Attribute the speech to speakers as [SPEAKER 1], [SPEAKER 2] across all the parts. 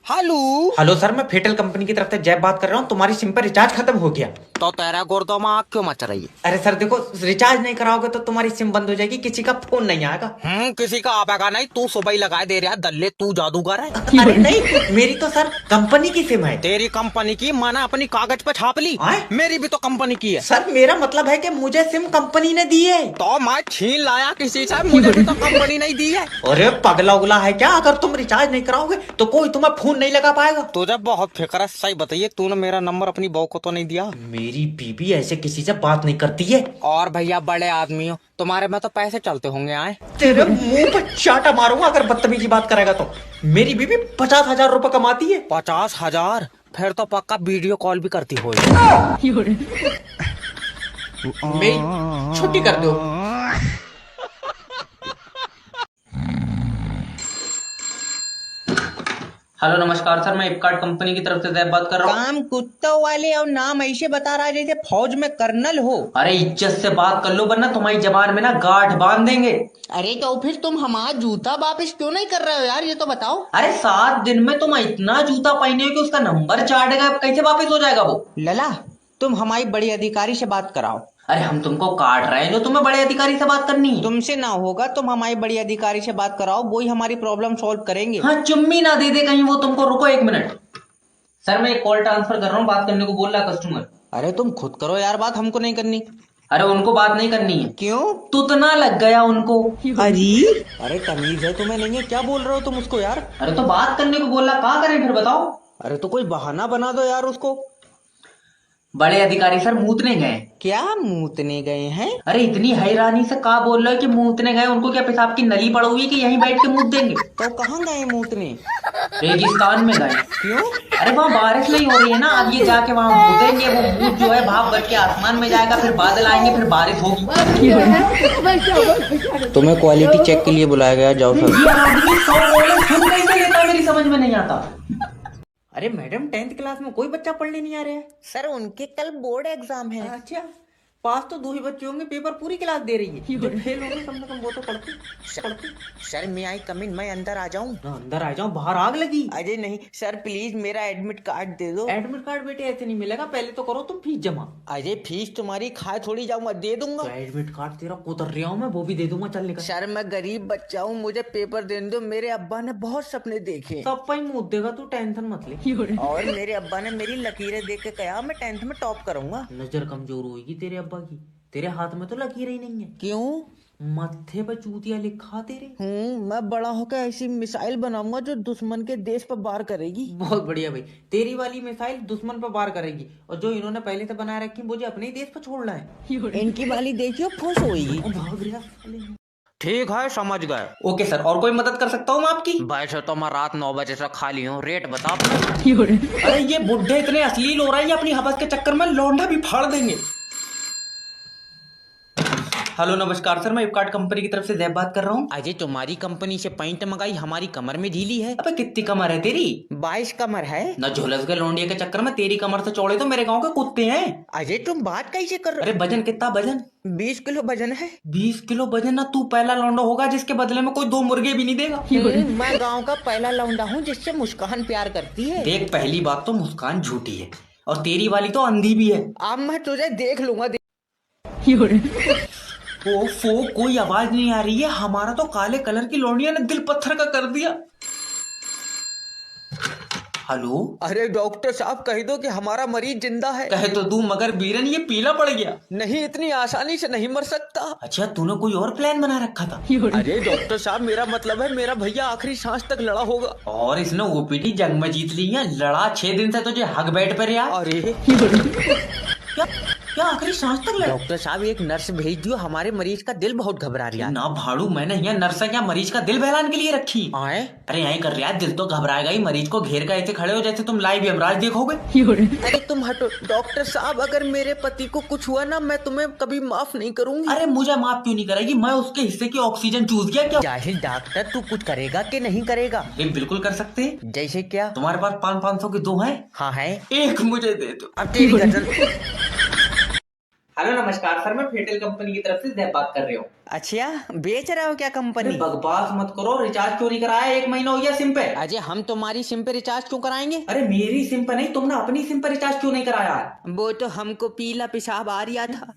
[SPEAKER 1] Hello.
[SPEAKER 2] Hello sir, मैं फेटल company की तरफ से जैब बात कर रहा हूँ। तुम्हारी सिम पर रिचार्ज खत्म हो गया।
[SPEAKER 1] तो तेरा गुर्दो में आग क्यों मच रही है?
[SPEAKER 2] अरे सर देखो, रिचार्ज नहीं कराओगे तो तुम्हारी सिम बंद हो जाएगी, किसी का फोन नहीं आएगा।
[SPEAKER 1] किसी का आपेगा नहीं। तू सुबह ही लगाए दे रहा दल्ले, तू जादूगर है।
[SPEAKER 2] अरे नहीं, मेरी तो सर कंपनी की सिम है।
[SPEAKER 1] तेरी कंपनी की मैंने अपनी कागज पे छाप ली।
[SPEAKER 2] आए?
[SPEAKER 1] मेरी भी तो कंपनी की है।
[SPEAKER 2] सर मेरा मतलब है कि मुझे सिम कंपनी ने दी है।
[SPEAKER 1] तो मैं छीन लाया किसी से, मुझे भी तो कंपनी नहीं दी है।
[SPEAKER 2] अरे पगला उगला है क्या? अगर तुम रिचार्ज नहीं कराओगे तो कोई तुम्हें फोन नहीं लगा पाएगा।
[SPEAKER 1] तुझे बहुत फिक्र है। सही बताइए, तूने मेरा नंबर अपनी बहू को तो नहीं दिया?
[SPEAKER 2] मेरी बीबी ऐसे किसी से बात नहीं करती है।
[SPEAKER 1] और भैया बड़े आदमी हो, तुम्हारे में तो पैसे चलते होंगे। आए
[SPEAKER 2] तेरे मुंह पे चाटा मारूंगा अगर बदतमीजी बात करेगा तो। मेरी बीबी 50,000 रुपए कमाती है।
[SPEAKER 1] 50,000? फिर तो पक्का वीडियो कॉल भी करती हो।
[SPEAKER 2] मेरी छुट्टी कर दो। हेलो नमस्कार सर, मैं फ्लिपकार्ट कंपनी की तरफ से जैब बात कर रहा हूँ।
[SPEAKER 1] काम कुत्तों वाले और नाम ऐसे बता रहा है जैसे फौज में कर्नल हो।
[SPEAKER 2] अरे इज्जत से बात कर लो वरना तुम्हारी जबान में ना गांठ बांध देंगे।
[SPEAKER 1] अरे तो फिर तुम हमारा जूता वापस क्यों नहीं कर रहे हो यार, ये तो बताओ।
[SPEAKER 2] अरे 7 दिन में तुम इतना जूता पहने हो कि उसका नंबर चार्ट गया, कैसे वापस हो जाएगा वो?
[SPEAKER 1] लला, तुम हमारी बड़ी अधिकारी से बात कराओ।
[SPEAKER 2] अरे हम तुमको काट रहे हैं, जो तुम्हें बड़े अधिकारी से बात करनी है।
[SPEAKER 1] तुमसे ना होगा, तुम हमारी बड़ी अधिकारी से बात कराओ, वो ही हमारी प्रॉब्लम सॉल्व करेंगे।
[SPEAKER 2] हाँ, चुम्मी ना दे दे कहीं वो तुमको। रुको 1 मिनट सर, मैं एक कॉल ट्रांसफर कर रहा हूँ, बात करने को बोल रहा कस्टमर।
[SPEAKER 1] अरे तुम खुद करो यार बात, हमको नहीं करनी।
[SPEAKER 2] अरे उनको बात नहीं करनी है।
[SPEAKER 1] क्यों?
[SPEAKER 2] तुतना लग गया उनको।
[SPEAKER 1] अरे तमीज है तुम्हें नहीं है? क्या बोल रहे हो तुम उसको यार?
[SPEAKER 2] अरे तो बात करने को बोला, क्या करें फिर बताओ?
[SPEAKER 1] अरे तो कोई बहाना बना दो यार उसको।
[SPEAKER 2] बड़े अधिकारी सर मूतने गए।
[SPEAKER 1] क्या मूतने गए हैं?
[SPEAKER 2] अरे इतनी हैरानी से कहा बोल रहे हो कि मूतने गए? उनको क्या पेशाब की नली पड़ हुई है कि यहीं बैठ के मूत देंगे?
[SPEAKER 1] तो कहाँ गए मूतने?
[SPEAKER 2] रेगिस्तान में गए।
[SPEAKER 1] क्यों?
[SPEAKER 2] अरे वहाँ बारिश नहीं हो रही है ना, अब ये जाके वहाँ मूतेंगे। वो मूत जो है भाप बन के आसमान में जाएगा, फिर बादल आएंगे, फिर बारिश होगी।
[SPEAKER 1] तुम्हें क्वालिटी चेक के लिए बुलाया गया, जाओ सर।
[SPEAKER 2] ये आदमी 100 बोले सुन कैसे लेता है, मेरी समझ में नहीं आता। अरे मैडम 10th क्लास में कोई बच्चा पढ़ने नहीं आ रहा है?
[SPEAKER 1] सर उनके कल बोर्ड एग्जाम है।
[SPEAKER 2] अच्छा, पास तो 2 ही बच्चे होंगे, पेपर पूरी क्लास दे रही है। जो फेल होंगे कम से कम वो तो पढ़ते।
[SPEAKER 1] सर मैं आई कम इन, मैं अंदर आ जाऊं?
[SPEAKER 2] अंदर आ जाऊं, बाहर आग लगी।
[SPEAKER 1] अजय नहीं सर, प्लीज मेरा एडमिट कार्ड दे दो।
[SPEAKER 2] एडमिट कार्ड बेटे ऐसे नहीं मिलेगा, पहले तो करो तुम फीस जमा।
[SPEAKER 1] अजय फीस तुम्हारी खाए थोड़ी जाऊंगा, दे दूंगा।
[SPEAKER 2] तो एडमिट कार्ड तेरा कोतर रहा हूं मैं, वो भी दे दूंगा, चल निकल।
[SPEAKER 1] सर मैं गरीब बच्चा हूँ, मुझे पेपर देने दो। मेरे अब्बा ने बहुत सपने देखे।
[SPEAKER 2] सब पे मुंह देगा तू, टेंशन मत ले।
[SPEAKER 1] और मेरे अब्बा ने मेरी लकीरें देख के कहा मैं 10th में टॉप करूंगा।
[SPEAKER 2] नजर कमजोर होगी तेरे अब्बा की, तेरे हाथ में तो लकीर ही नहीं है।
[SPEAKER 1] क्यों?
[SPEAKER 2] मत्थे पे चूतिया लिखा तेरे।
[SPEAKER 1] मैं बड़ा होकर ऐसी मिसाइल बनाऊंगा जो दुश्मन के देश पर वार करेगी।
[SPEAKER 2] बहुत बढ़िया भाई, तेरी वाली मिसाइल दुश्मन पर वार करेगी, और जो इन्होंने पहले से बना रखी मुझे अपने ही देश पर छोड़ना है।
[SPEAKER 1] इनकी वाली देखियो फुस होगी।
[SPEAKER 2] भाग रहा साले।
[SPEAKER 1] ठीक है, समझ गए।
[SPEAKER 2] ओके सर, और कोई मदद कर सकता हूँ मैं आपकी?
[SPEAKER 1] वैसे तो मैं रात 9 बजे से खाली हूँ, रेट बता अपना।
[SPEAKER 2] अरे ये बुढ़े इतने अश्लील हो रहा है, ये अपनी हवस के चक्कर में लौंडा भी फाड़ देंगे। हेलो नमस्कार सर, मैं फ्लिपकार्ट कंपनी की तरफ से जैब बात कर रहा हूँ।
[SPEAKER 1] अजय तुम्हारी कंपनी से पैंट मंगाई, हमारी कमर में ढीली है।
[SPEAKER 2] अबे कितनी कमर है तेरी?
[SPEAKER 1] 22 कमर है।
[SPEAKER 2] न झुलस गए लौंडिया के चक्कर में, तेरी कमर से चौड़े तो मेरे गांव के कुत्ते हैं।
[SPEAKER 1] अजय तुम बात कैसे कर रहे
[SPEAKER 2] अरे वजन कितना? वजन
[SPEAKER 1] 20 किलो वजन है।
[SPEAKER 2] 20 किलो वजन? ना तू पहला लौंडा होगा जिसके बदले में कोई 2 मुर्गे भी नहीं देगा।
[SPEAKER 1] मैं गांव का पहला लौंडा हूँ जिससे मुस्कान प्यार करती है।
[SPEAKER 2] देख, पहली बात तो मुस्कान झूठी है, और तेरी वाली तो अंधी भी है।
[SPEAKER 1] अब मैं तुझे देख लूंगा।
[SPEAKER 2] ओफो, कोई आवाज नहीं आ रही है। हमारा तो काले कलर की लौंडिया ने दिल पत्थर का कर दिया। हेलो।
[SPEAKER 1] अरे डॉक्टर साहब कह दो कि हमारा मरीज जिंदा है।
[SPEAKER 2] कहे तो दूं, मगर बीरन ये पीला पड़ गया।
[SPEAKER 1] नहीं, इतनी आसानी से नहीं मर सकता।
[SPEAKER 2] अच्छा, तूने कोई और प्लान बना रखा था?
[SPEAKER 1] अरे डॉक्टर साहब मेरा मतलब है मेरा भैया आखिरी सांस तक लड़ा होगा।
[SPEAKER 2] और इसने ओपीडी जंग में जीत ली है। लड़ा 6 दिन से तुझे हग बैठ पर यार।
[SPEAKER 1] अरे
[SPEAKER 2] क्या क्या आखिरी सांस तक लड़ा?
[SPEAKER 1] डॉक्टर साहब एक नर्स भेज दियो, हमारे मरीज का दिल बहुत घबरा रहा है।
[SPEAKER 2] ना भाड़ू, मैंने यहाँ नर्स क्या मरीज का दिल बहलाने के लिए रखी?
[SPEAKER 1] आए?
[SPEAKER 2] अरे यही कर रहा है, दिल तो घबराएगा ही। मरीज को घेर कर ऐसे खड़े हो जैसे तुम लाइव यमराज देखोगे।
[SPEAKER 1] अरे तुम हटो। डॉक्टर साहब अगर मेरे पति को कुछ हुआ ना, मैं तुम्हें कभी माफ नहीं करूंगी।
[SPEAKER 2] अरे मुझे माफ क्यों नहीं करेगी? मैं उसके हिस्से की ऑक्सीजन चूस गया क्या?
[SPEAKER 1] जाहिल डॉक्टर, तू कुछ करेगा कि नहीं करेगा?
[SPEAKER 2] ये बिल्कुल कर सकते हैं।
[SPEAKER 1] जैसे क्या?
[SPEAKER 2] तुम्हारे पास 500-500 के 2 हैं?
[SPEAKER 1] हाँ है।
[SPEAKER 2] एक मुझे दे दो।
[SPEAKER 1] अब तेरी गर्दन।
[SPEAKER 3] हेलो नमस्कार सर, मैं फेटल कंपनी की तरफ से जैब बात कर रही हूँ।
[SPEAKER 1] अच्छा, बेच रहे हो क्या कंपनी?
[SPEAKER 3] बकवास मत करो, रिचार्ज चोरी कराया 1 महीना हो गया सिम पे।
[SPEAKER 1] अजय, हम तुम्हारी सिम पे रिचार्ज क्यों कराएंगे?
[SPEAKER 3] अरे मेरी सिम पे नहीं, तुमने अपनी सिम पे रिचार्ज क्यों नहीं कराया है?
[SPEAKER 1] वो तो हमको पीला पेशाब आ रहा था।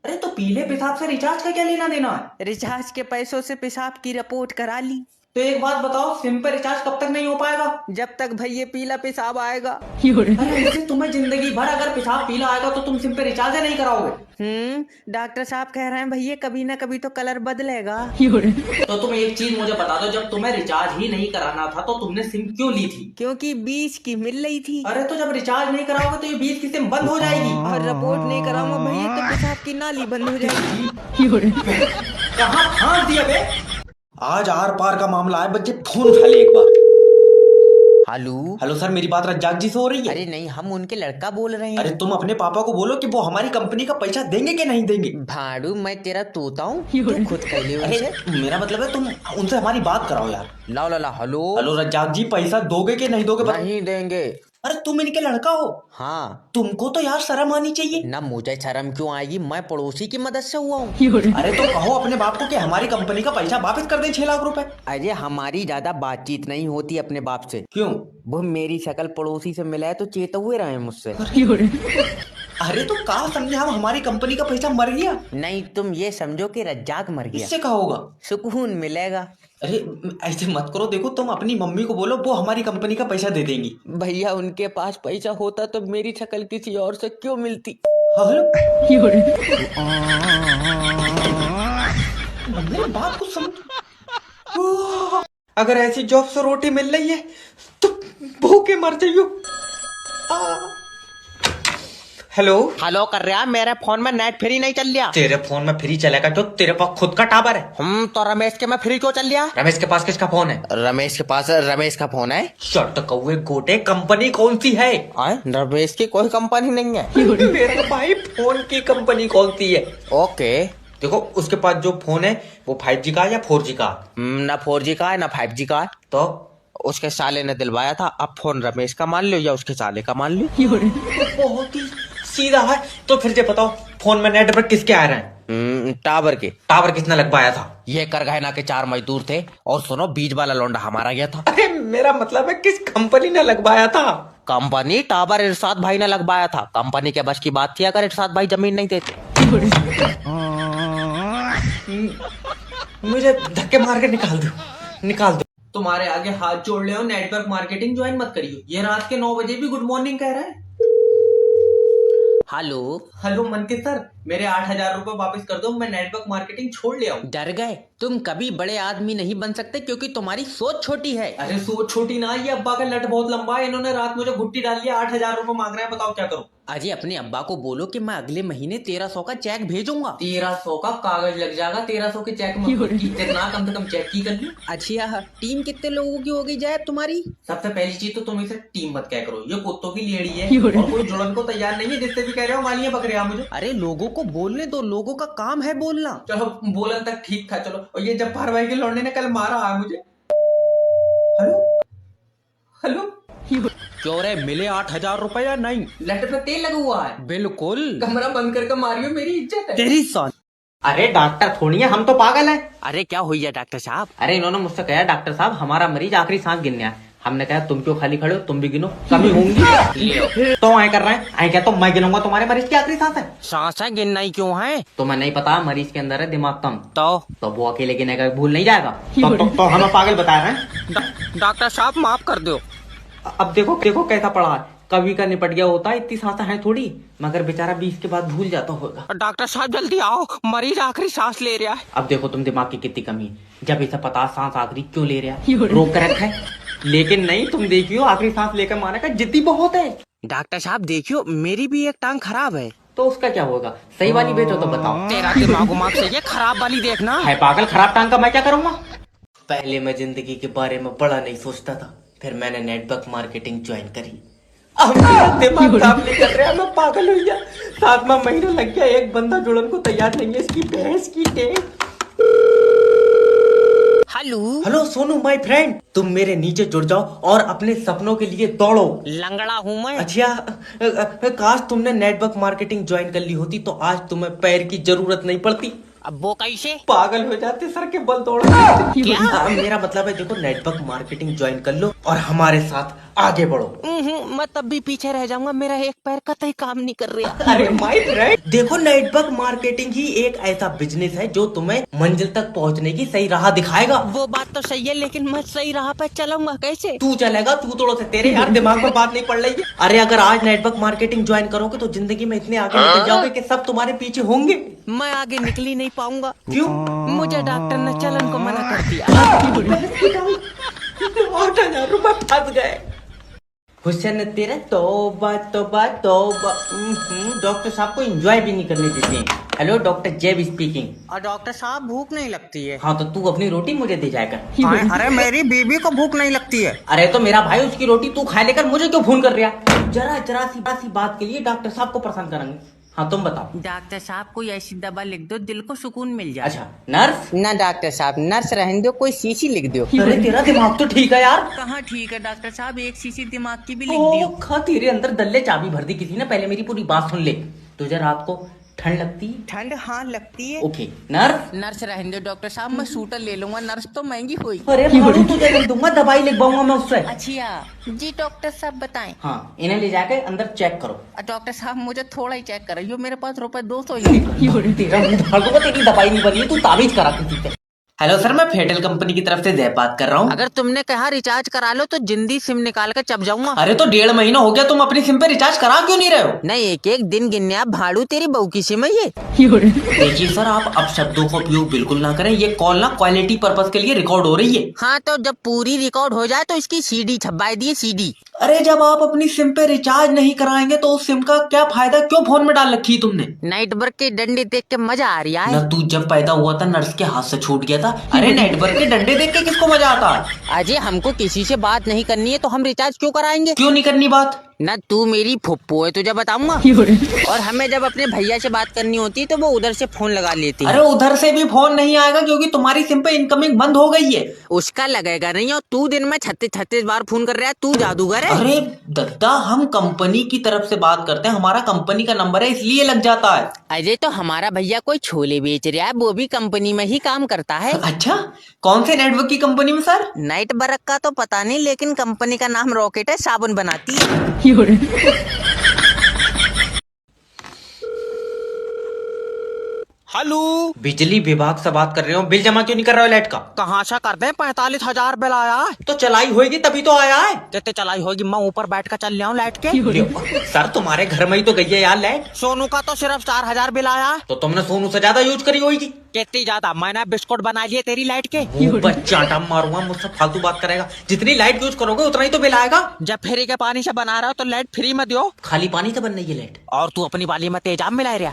[SPEAKER 3] अरे तो पीले पेशाब से रिचार्ज का क्या लेना देना है?
[SPEAKER 1] रिचार्ज के पैसों से पेशाब की रिपोर्ट करा ली।
[SPEAKER 3] तो एक बात बताओ, सिम पे रिचार्ज कब तक नहीं हो पाएगा?
[SPEAKER 1] जब तक भैया पीला पेशाब आएगा।
[SPEAKER 3] अरे इससे तुम्हें जिंदगी भर अगर पेशाब पीला आएगा तो तुम सिम पे रिचार्ज नहीं कराओगे।
[SPEAKER 1] डॉक्टर साहब कह रहे हैं भैया कभी ना कभी तो कलर बदलेगा।
[SPEAKER 3] तो तुम एक चीज मुझे बता दो, जब तुम्हें रिचार्ज ही नहीं कराना था तो तुमने सिम क्यों ली थी?
[SPEAKER 1] क्योंकि 20 की मिल रही थी।
[SPEAKER 3] अरे तो जब रिचार्ज नहीं कराओगे तो ये 20 की सिम बंद हो जाएगी।
[SPEAKER 1] और रिपोर्ट नहीं कराऊंगा भैया तो पेशाब की नाली बंद हो जाएगी।
[SPEAKER 3] कहाँ फांस दिया बे?
[SPEAKER 4] आज आर पार का मामला है, बच्चे फोन उठा ले एक बार।
[SPEAKER 1] हेलो।
[SPEAKER 4] हेलो सर, मेरी बात रज्जाक जी से हो रही है?
[SPEAKER 1] अरे नहीं, हम उनके लड़का बोल रहे हैं।
[SPEAKER 4] अरे तुम अपने पापा को बोलो कि वो हमारी कंपनी का पैसा देंगे कि नहीं देंगे।
[SPEAKER 1] भाड़ू, मैं तेरा तोता हूँ, तू खुद कह ले उनसे।
[SPEAKER 4] अरे मेरा मतलब है तुम उनसे हमारी बात कराओ यार।
[SPEAKER 1] ला ला ला, हेलो।
[SPEAKER 4] हेलो रज्जाक जी, पैसा दोगे कि नहीं दोगे?
[SPEAKER 1] नहीं देंगे।
[SPEAKER 4] अरे तुम इनके लड़का हो।
[SPEAKER 1] हाँ।
[SPEAKER 4] तुमको तो यार शर्म आनी चाहिए
[SPEAKER 1] ना। मुझे शर्म क्यों आएगी? मैं पड़ोसी की मदद से हुआ हूँ।
[SPEAKER 4] अरे तो कहो अपने बाप को कि हमारी कंपनी का पैसा वापस कर दें 6 लाख रुपए।
[SPEAKER 1] अजय, हमारी ज्यादा बातचीत नहीं होती अपने बाप से।
[SPEAKER 4] क्यों?
[SPEAKER 1] वो मेरी शकल पड़ोसी से मिला है तो चेत हुए रहे मुझसे।
[SPEAKER 4] अरे तो कहा समझे हम हमारी कंपनी का पैसा मर गया?
[SPEAKER 1] नहीं, तुम ये समझो कि रज्जाक मर गया।
[SPEAKER 4] इससे क्या होगा?
[SPEAKER 1] सुकून मिलेगा।
[SPEAKER 4] अरे ऐसे मत करो, देखो तुम अपनी मम्मी को बोलो, वो हमारी कंपनी का पैसा दे देंगी।
[SPEAKER 1] भैया उनके पास पैसा होता तो मेरी शक्ल किसी और से क्यों मिलती?
[SPEAKER 4] हेलो, मेरी बात को समझ।
[SPEAKER 3] अगर ऐसी जॉब से रोटी मिल रही है तो भूखे मर जाइयो। हेलो।
[SPEAKER 1] हेलो कर रहा, मेरे फोन में नेट फ्री नहीं चल रहा।
[SPEAKER 3] तेरे फोन में फ्री चलेगा जो तेरे पास खुद का टावर है।
[SPEAKER 1] तो रमेश के में फ्री क्यों चल रहा?
[SPEAKER 3] रमेश के पास किसका फोन है?
[SPEAKER 1] रमेश के पास रमेश का फोन है।
[SPEAKER 3] शर्ट कौवे गोटे, कंपनी कौन सी है?
[SPEAKER 1] रमेश की कोई कंपनी नहीं है।
[SPEAKER 3] मेरा भाई फोन की कंपनी कौन सी है?
[SPEAKER 1] ओके।
[SPEAKER 3] देखो उसके पास जो फोन है वो 5G का या 4G का?
[SPEAKER 1] ना 4G का है ना 5G का है।
[SPEAKER 3] तो
[SPEAKER 1] उसके साले ने दिलवाया था। अब फोन रमेश का मान लो या उसके साले का मान लो।
[SPEAKER 3] बहुत ही सीधा है। तो फिर ये बताओ, फोन में नेटवर्क किसके आ रहे हैं?
[SPEAKER 1] टावर के।
[SPEAKER 3] टावर किसने लगवाया था?
[SPEAKER 1] ये कर गहना के 4 मजदूर थे और सुनो, बीच वाला लौंडा हमारा गया था।
[SPEAKER 3] अरे मेरा मतलब है किस कंपनी ने लगवाया था?
[SPEAKER 1] कंपनी टावर इरशाद भाई ने लगवाया था। कंपनी के बस की बात थी अगर इरशाद भाई जमीन नहीं देते।
[SPEAKER 3] मुझे धक्के मार के निकाल दो, निकाल दो। तुम्हारे आगे हाथ जोड़ ले, नेटवर्क मार्केटिंग ज्वाइन मत करियो। ये रात के 9 बजे भी गुड मॉर्निंग कह रहा है।
[SPEAKER 1] हेलो।
[SPEAKER 3] हेलो मनकित सर, मेरे 8,000 रुपए वापस कर दो, मैं नेटवर्क मार्केटिंग छोड़ लिया हूँ।
[SPEAKER 1] डर गए? तुम कभी बड़े आदमी नहीं बन सकते क्योंकि तुम्हारी सोच छोटी है।
[SPEAKER 3] अरे सोच छोटी ना, ये अब्बा का लट बहुत लंबा है। इन्होंने रात मुझे घुट्टी डाल लिया, 8,000 रुपए मांग रहे हैं, बताओ क्या करूँ?
[SPEAKER 1] अजय, अपने अब्बा को बोलो कि मैं अगले महीने 1300 का चेक भेजूंगा।
[SPEAKER 3] 1300 का कागज लग जाएगा, 1300 के चेक में कितना कम से कम चेक की कर ली।
[SPEAKER 1] अच्छा, टीम कितने लोगों की होगी जायब तुम्हारी?
[SPEAKER 3] सबसे पहली चीज तो तुम इसे टीम मत क्या करो, ये कुत्तों की लेड़ी है और कोई जुड़न को तैयार नहीं है। जिससे भी कह रहे हो वालियां पकड़े आप मुझे।
[SPEAKER 1] अरे लोगों को बोलने दो, लोगों का काम है बोलना।
[SPEAKER 3] चलो बोलन तक ठीक था, चलो। और ये जब्बार भाई के लौंडे ने कल मारा है मुझे। Hello hello.
[SPEAKER 1] क्यों रे, मिले 8,000 रुपए या नहीं?
[SPEAKER 3] लेटर पे तेल लगा हुआ है।
[SPEAKER 1] बिल्कुल।
[SPEAKER 3] कमरा बंद करके मारियो, मेरी इज्जत है।
[SPEAKER 1] तेरी सन।
[SPEAKER 3] अरे डॉक्टर थोड़ी है, हम तो पागल हैं।
[SPEAKER 1] अरे क्या हुई है डॉक्टर साहब?
[SPEAKER 3] अरे इन्होंने मुझसे कहा डॉक्टर साहब हमारा मरीज आखिरी सांस गिनने है। हमने कहा तुम क्यों खाली खड़े हो, तुम भी गिनो, कमी होंगी। तो आए कर रहे हैं, आए क्या तो मैं गिनूंगा तुम्हारे मरीज की आखिरी सांस है।
[SPEAKER 1] सांसें गिनना ही क्यों है?
[SPEAKER 3] तुम्हें नहीं पता मरीज के अंदर है दिमाग कम,
[SPEAKER 1] तो
[SPEAKER 3] वो अकेले गिने का भूल नहीं जाएगा। तो हमें पागल बता रहे हैं।
[SPEAKER 1] डॉक्टर साहब माफ कर दो।
[SPEAKER 3] अब देखो देखो कैसा पड़ा है, कभी का निपट गया होता है, इतनी सांसें हैं थोड़ी, मगर बेचारा 20 के बाद भूल जाता होगा।
[SPEAKER 1] डॉक्टर साहब जल्दी आओ, मरीज आखिरी सांस ले रहा है।
[SPEAKER 3] अब देखो तुम दिमाग की कितनी कमी है, जब इसे पता सांस आखिरी क्यों ले रहा है, रोक कर रखा है। लेकिन नहीं, तुम देखियो आखिरी सांस लेकर मारने का जिद्दी बहुत है।
[SPEAKER 1] डॉक्टर साहब देखियो, मेरी भी एक टांग खराब है।
[SPEAKER 3] तो उसका क्या होगा, सही वाली बेचो तो बताओ।
[SPEAKER 1] तेरा दिमाग से ये खराब वाली देखना
[SPEAKER 3] है पागल, खराब टांग का मैं क्या करूंगा। पहले मैं जिंदगी के बारे में बड़ा नहीं सोचता था, फिर मैंने नेटवर्क मार्केटिंग ज्वाइन करी। अब मेरा दिमाग काम नहीं कर रहा, मैं पागल हो गया। 7वां महीना लग गया, एक बंदा जुड़न को तैयार नहीं है, इसकी भैंस की टेक।
[SPEAKER 1] Hello
[SPEAKER 3] hello Sonu my friend, तुम मेरे नीचे जुड़ जाओ और अपने सपनों के लिए दौड़ो।
[SPEAKER 1] लंगड़ा हूँ मैं।
[SPEAKER 3] अच्छा, काश तुमने नेटवर्क मार्केटिंग ज्वाइन कर ली होती तो आज तुम्हें पैर की जरूरत नहीं पड़ती।
[SPEAKER 1] अब वो कैसे?
[SPEAKER 3] पागल हो जाते सर के बल दौड़
[SPEAKER 1] क्या?
[SPEAKER 3] मेरा मतलब है देखो, नेटवर्क मार्केटिंग ज्वाइन कर लो और हमारे साथ आगे बढ़ो।
[SPEAKER 1] मैं तब भी पीछे रह जाऊंगा, मेरा एक पैर कतई काम नहीं कर रहा।
[SPEAKER 3] अरे माय फ्रेंड, देखो नेटवर्क मार्केटिंग ही एक ऐसा बिजनेस है जो तुम्हें मंजिल तक पहुंचने की सही राह दिखाएगा।
[SPEAKER 1] वो बात तो सही है, लेकिन मैं सही राह पे चलूंगा कैसे?
[SPEAKER 3] तू चलेगा चूतड़ों से, तेरे यार दिमाग में बात नहीं पड़ रही है। अरे अगर आज नेटवर्क मार्केटिंग ज्वाइन करोगे तो जिंदगी में इतने आगे निकल जाओगे कि सब तुम्हारे पीछे होंगे।
[SPEAKER 1] मैं आगे निकल ही नहीं पाऊंगा।
[SPEAKER 3] क्यों?
[SPEAKER 1] मुझे डॉक्टर ने चलन को मना कर दिया।
[SPEAKER 3] 8,000 रुपए फंस गए। हुसैन तेरा तौबा तौबा तौबा। डॉक्टर साहब को एंजॉय भी नहीं करने देते हैं। हेलो डॉक्टर जेब स्पीकिंग।
[SPEAKER 1] और डॉक्टर साहब भूख नहीं लगती है?
[SPEAKER 3] हाँ तो तू अपनी रोटी मुझे दे जाएगा।
[SPEAKER 1] अरे मेरी बीबी को भूख नहीं लगती है।
[SPEAKER 3] अरे तो मेरा भाई उसकी रोटी तू खा लेकर मुझे क्यों फोन कर रहा? जरा सी बात के लिए डॉक्टर साहब को परेशान करेंगे। हाँ तुम बताओ।
[SPEAKER 1] डॉक्टर साहब कोई ऐसी दवा लिख दो दिल को सुकून मिल जाए।
[SPEAKER 3] अच्छा नर्स?
[SPEAKER 1] ना डॉक्टर साहब, नर्स रहने दो, कोई शीशी लिख दो।
[SPEAKER 3] अरे तेरा दिमाग तो ठीक है यार।
[SPEAKER 1] कहाँ ठीक है डॉक्टर साहब, एक शीशी दिमाग की भी लिख
[SPEAKER 3] ओ,
[SPEAKER 1] दियो।
[SPEAKER 3] खा तेरे अंदर दल्ले चाबी भर दी किसी ने। पहले मेरी पूरी बात सुन ले। तुझे रात को ठंड लगती?
[SPEAKER 1] ठंड हाँ लगती है।
[SPEAKER 3] Okay nurse?
[SPEAKER 1] नर्स रहने दो डॉक्टर साहब, मैं सूटर ले लूंगा, नर्स तो महंगी हुई।
[SPEAKER 3] अरे भाई तुझे लिख दूंगा, दवाई लिखवाऊंगा मैं उससे।
[SPEAKER 1] अच्छा जी डॉक्टर साहब बताएं।
[SPEAKER 3] हाँ इन्हें ले जाके अंदर चेक करो।
[SPEAKER 1] डॉक्टर साहब मुझे थोड़ा ही चेक कराइए, मेरे पास रुपए 200 ही है।
[SPEAKER 3] तेरा मुंह धाड़ दूंगा, तेरी दवाई नहीं बनी है, तू ताबीज करा किसी से।
[SPEAKER 4] हेलो सर, मैं फेडरल कंपनी की तरफ से जय बात कर रहा हूँ।
[SPEAKER 1] अगर तुमने कहा रिचार्ज करा लो तो जिंदी सिम निकाल कर चप जाऊंगा।
[SPEAKER 4] अरे तो 1.5 महीना हो गया, तुम अपनी सिम पे रिचार्ज करा क्यों नहीं रहे हो?
[SPEAKER 1] नहीं एक एक दिन गिनने आप भाड़ू, तेरी बहू की सिम है ये।
[SPEAKER 4] देखिए सर, आप अब शब्दों का उपयोग बिल्कुल ना करें। ये कॉल ना क्वालिटी पर्पस के लिए रिकॉर्ड हो रही है।
[SPEAKER 1] हाँ तो जब पूरी रिकॉर्ड हो जाए तो इसकी सीडी छपवाई दिए, सीडी।
[SPEAKER 4] अरे जब आप अपनी सिम पे रिचार्ज नहीं कराएंगे तो उस सिम का क्या फायदा? क्यों फोन में डाल रखी है तुमने?
[SPEAKER 1] नेटवर्क के डंडे देख के मजा आ रहा
[SPEAKER 4] न
[SPEAKER 1] है।
[SPEAKER 4] तू जब पैदा हुआ था नर्स के हाथ से छूट गया था। अरे नेटवर्क के डंडे देख के किसको मजा आता है?
[SPEAKER 1] अजय हमको किसी से बात नहीं करनी है तो हम रिचार्ज क्यों कराएंगे?
[SPEAKER 4] क्यों नहीं करनी बात?
[SPEAKER 1] न तू मेरी फुप्पो है, तुझे बताऊंगा। और हमें जब अपने भैया से बात करनी होती है तो वो उधर से फोन लगा लेती है।
[SPEAKER 4] अरे उधर से भी फोन नहीं आएगा क्योंकि तुम्हारी सिम पे इनकमिंग बंद हो गई है।
[SPEAKER 1] उसका लगेगा नहीं, और तू दिन में 36 बार फोन कर रहा है, तू जादूगर है।
[SPEAKER 4] अरे दद्दा, हम कंपनी की तरफ से बात करते हैं, हमारा कंपनी का नंबर है इसलिए लग जाता है।
[SPEAKER 1] अजय तो हमारा भैया कोई छोले बेच रहा है, वो भी कंपनी में ही काम करता है।
[SPEAKER 4] अच्छा, कौन से नेटवर्क की कंपनी में सर?
[SPEAKER 1] नाइट बरक का तो पता नहीं, लेकिन कंपनी का नाम रॉकेट है, साबुन बनाती है।
[SPEAKER 2] हेलो,
[SPEAKER 3] बिजली विभाग से बात कर रहे हो। बिल जमा क्यों नहीं कर रहे हो लाइट का?
[SPEAKER 2] कहाँ से कर दे? 45,000 बिल आया है।
[SPEAKER 3] तो चलाई होगी तभी तो आया है।
[SPEAKER 2] कितने चलाई होगी? मैं ऊपर बैठ कर चल रहा हूँ लाइट के।
[SPEAKER 3] लियो, सर तुम्हारे घर में ही तो गई है यार लाइट।
[SPEAKER 2] सोनू का तो सिर्फ 4,000 बिल आया है।
[SPEAKER 3] तो तुमने सोनू से ज्यादा यूज करी होगी।
[SPEAKER 2] कितनी ज्यादा? मैंने बिस्कुट बना लिए तेरी लाइट के।
[SPEAKER 3] वो बच्चा टाम मारूंगा, मुझसे फालतू बात करेगा। जितनी लाइट यूज करोगे उतना ही तो बिल आएगा।
[SPEAKER 2] जब फ्री के पानी से बना रहा हो तो लाइट फ्री में दियो।
[SPEAKER 3] खाली पानी से बन रही है लाइट।
[SPEAKER 2] और तू अपनी वाली में तेजाब मिला रहा।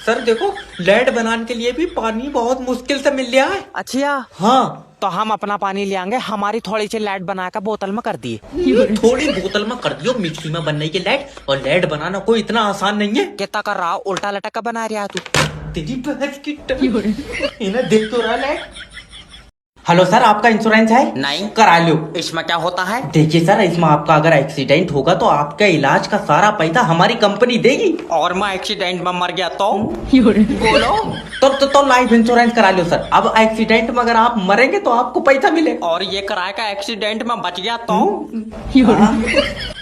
[SPEAKER 3] सर देखो, लाइट बनाने के लिए भी पानी बहुत मुश्किल से मिल रहा है।
[SPEAKER 2] अच्छा,
[SPEAKER 3] हाँ
[SPEAKER 2] तो हम अपना पानी ले आएंगे, हमारी थोड़ी सी लाइट बनाकर बोतल में कर दिए।
[SPEAKER 3] थोड़ी बोतल में कर दियो, मिक्सी में बन रही है लाइट। और लाइट बनाना कोई इतना आसान नहीं है।
[SPEAKER 2] कितना कर रहा? उल्टा लटक कर बना रहा तू।
[SPEAKER 3] तेरी बहस की इन्हें देख तो रहा लाइट। हेलो सर, आपका इंश्योरेंस है?
[SPEAKER 2] नहीं।
[SPEAKER 3] करा लो।
[SPEAKER 2] इसमें क्या होता है?
[SPEAKER 3] देखिए सर, इसमें आपका अगर एक्सीडेंट होगा तो आपका इलाज का सारा पैसा हमारी कंपनी देगी।
[SPEAKER 2] और मैं एक्सीडेंट में मर गया तो? बोलो।
[SPEAKER 3] तो लाइफ इंश्योरेंस करा लो सर। अब एक्सीडेंट में अगर आप मरेंगे तो आपको पैसा मिलेगा।
[SPEAKER 2] और ये कराए का एक्सीडेंट में बच गया तो?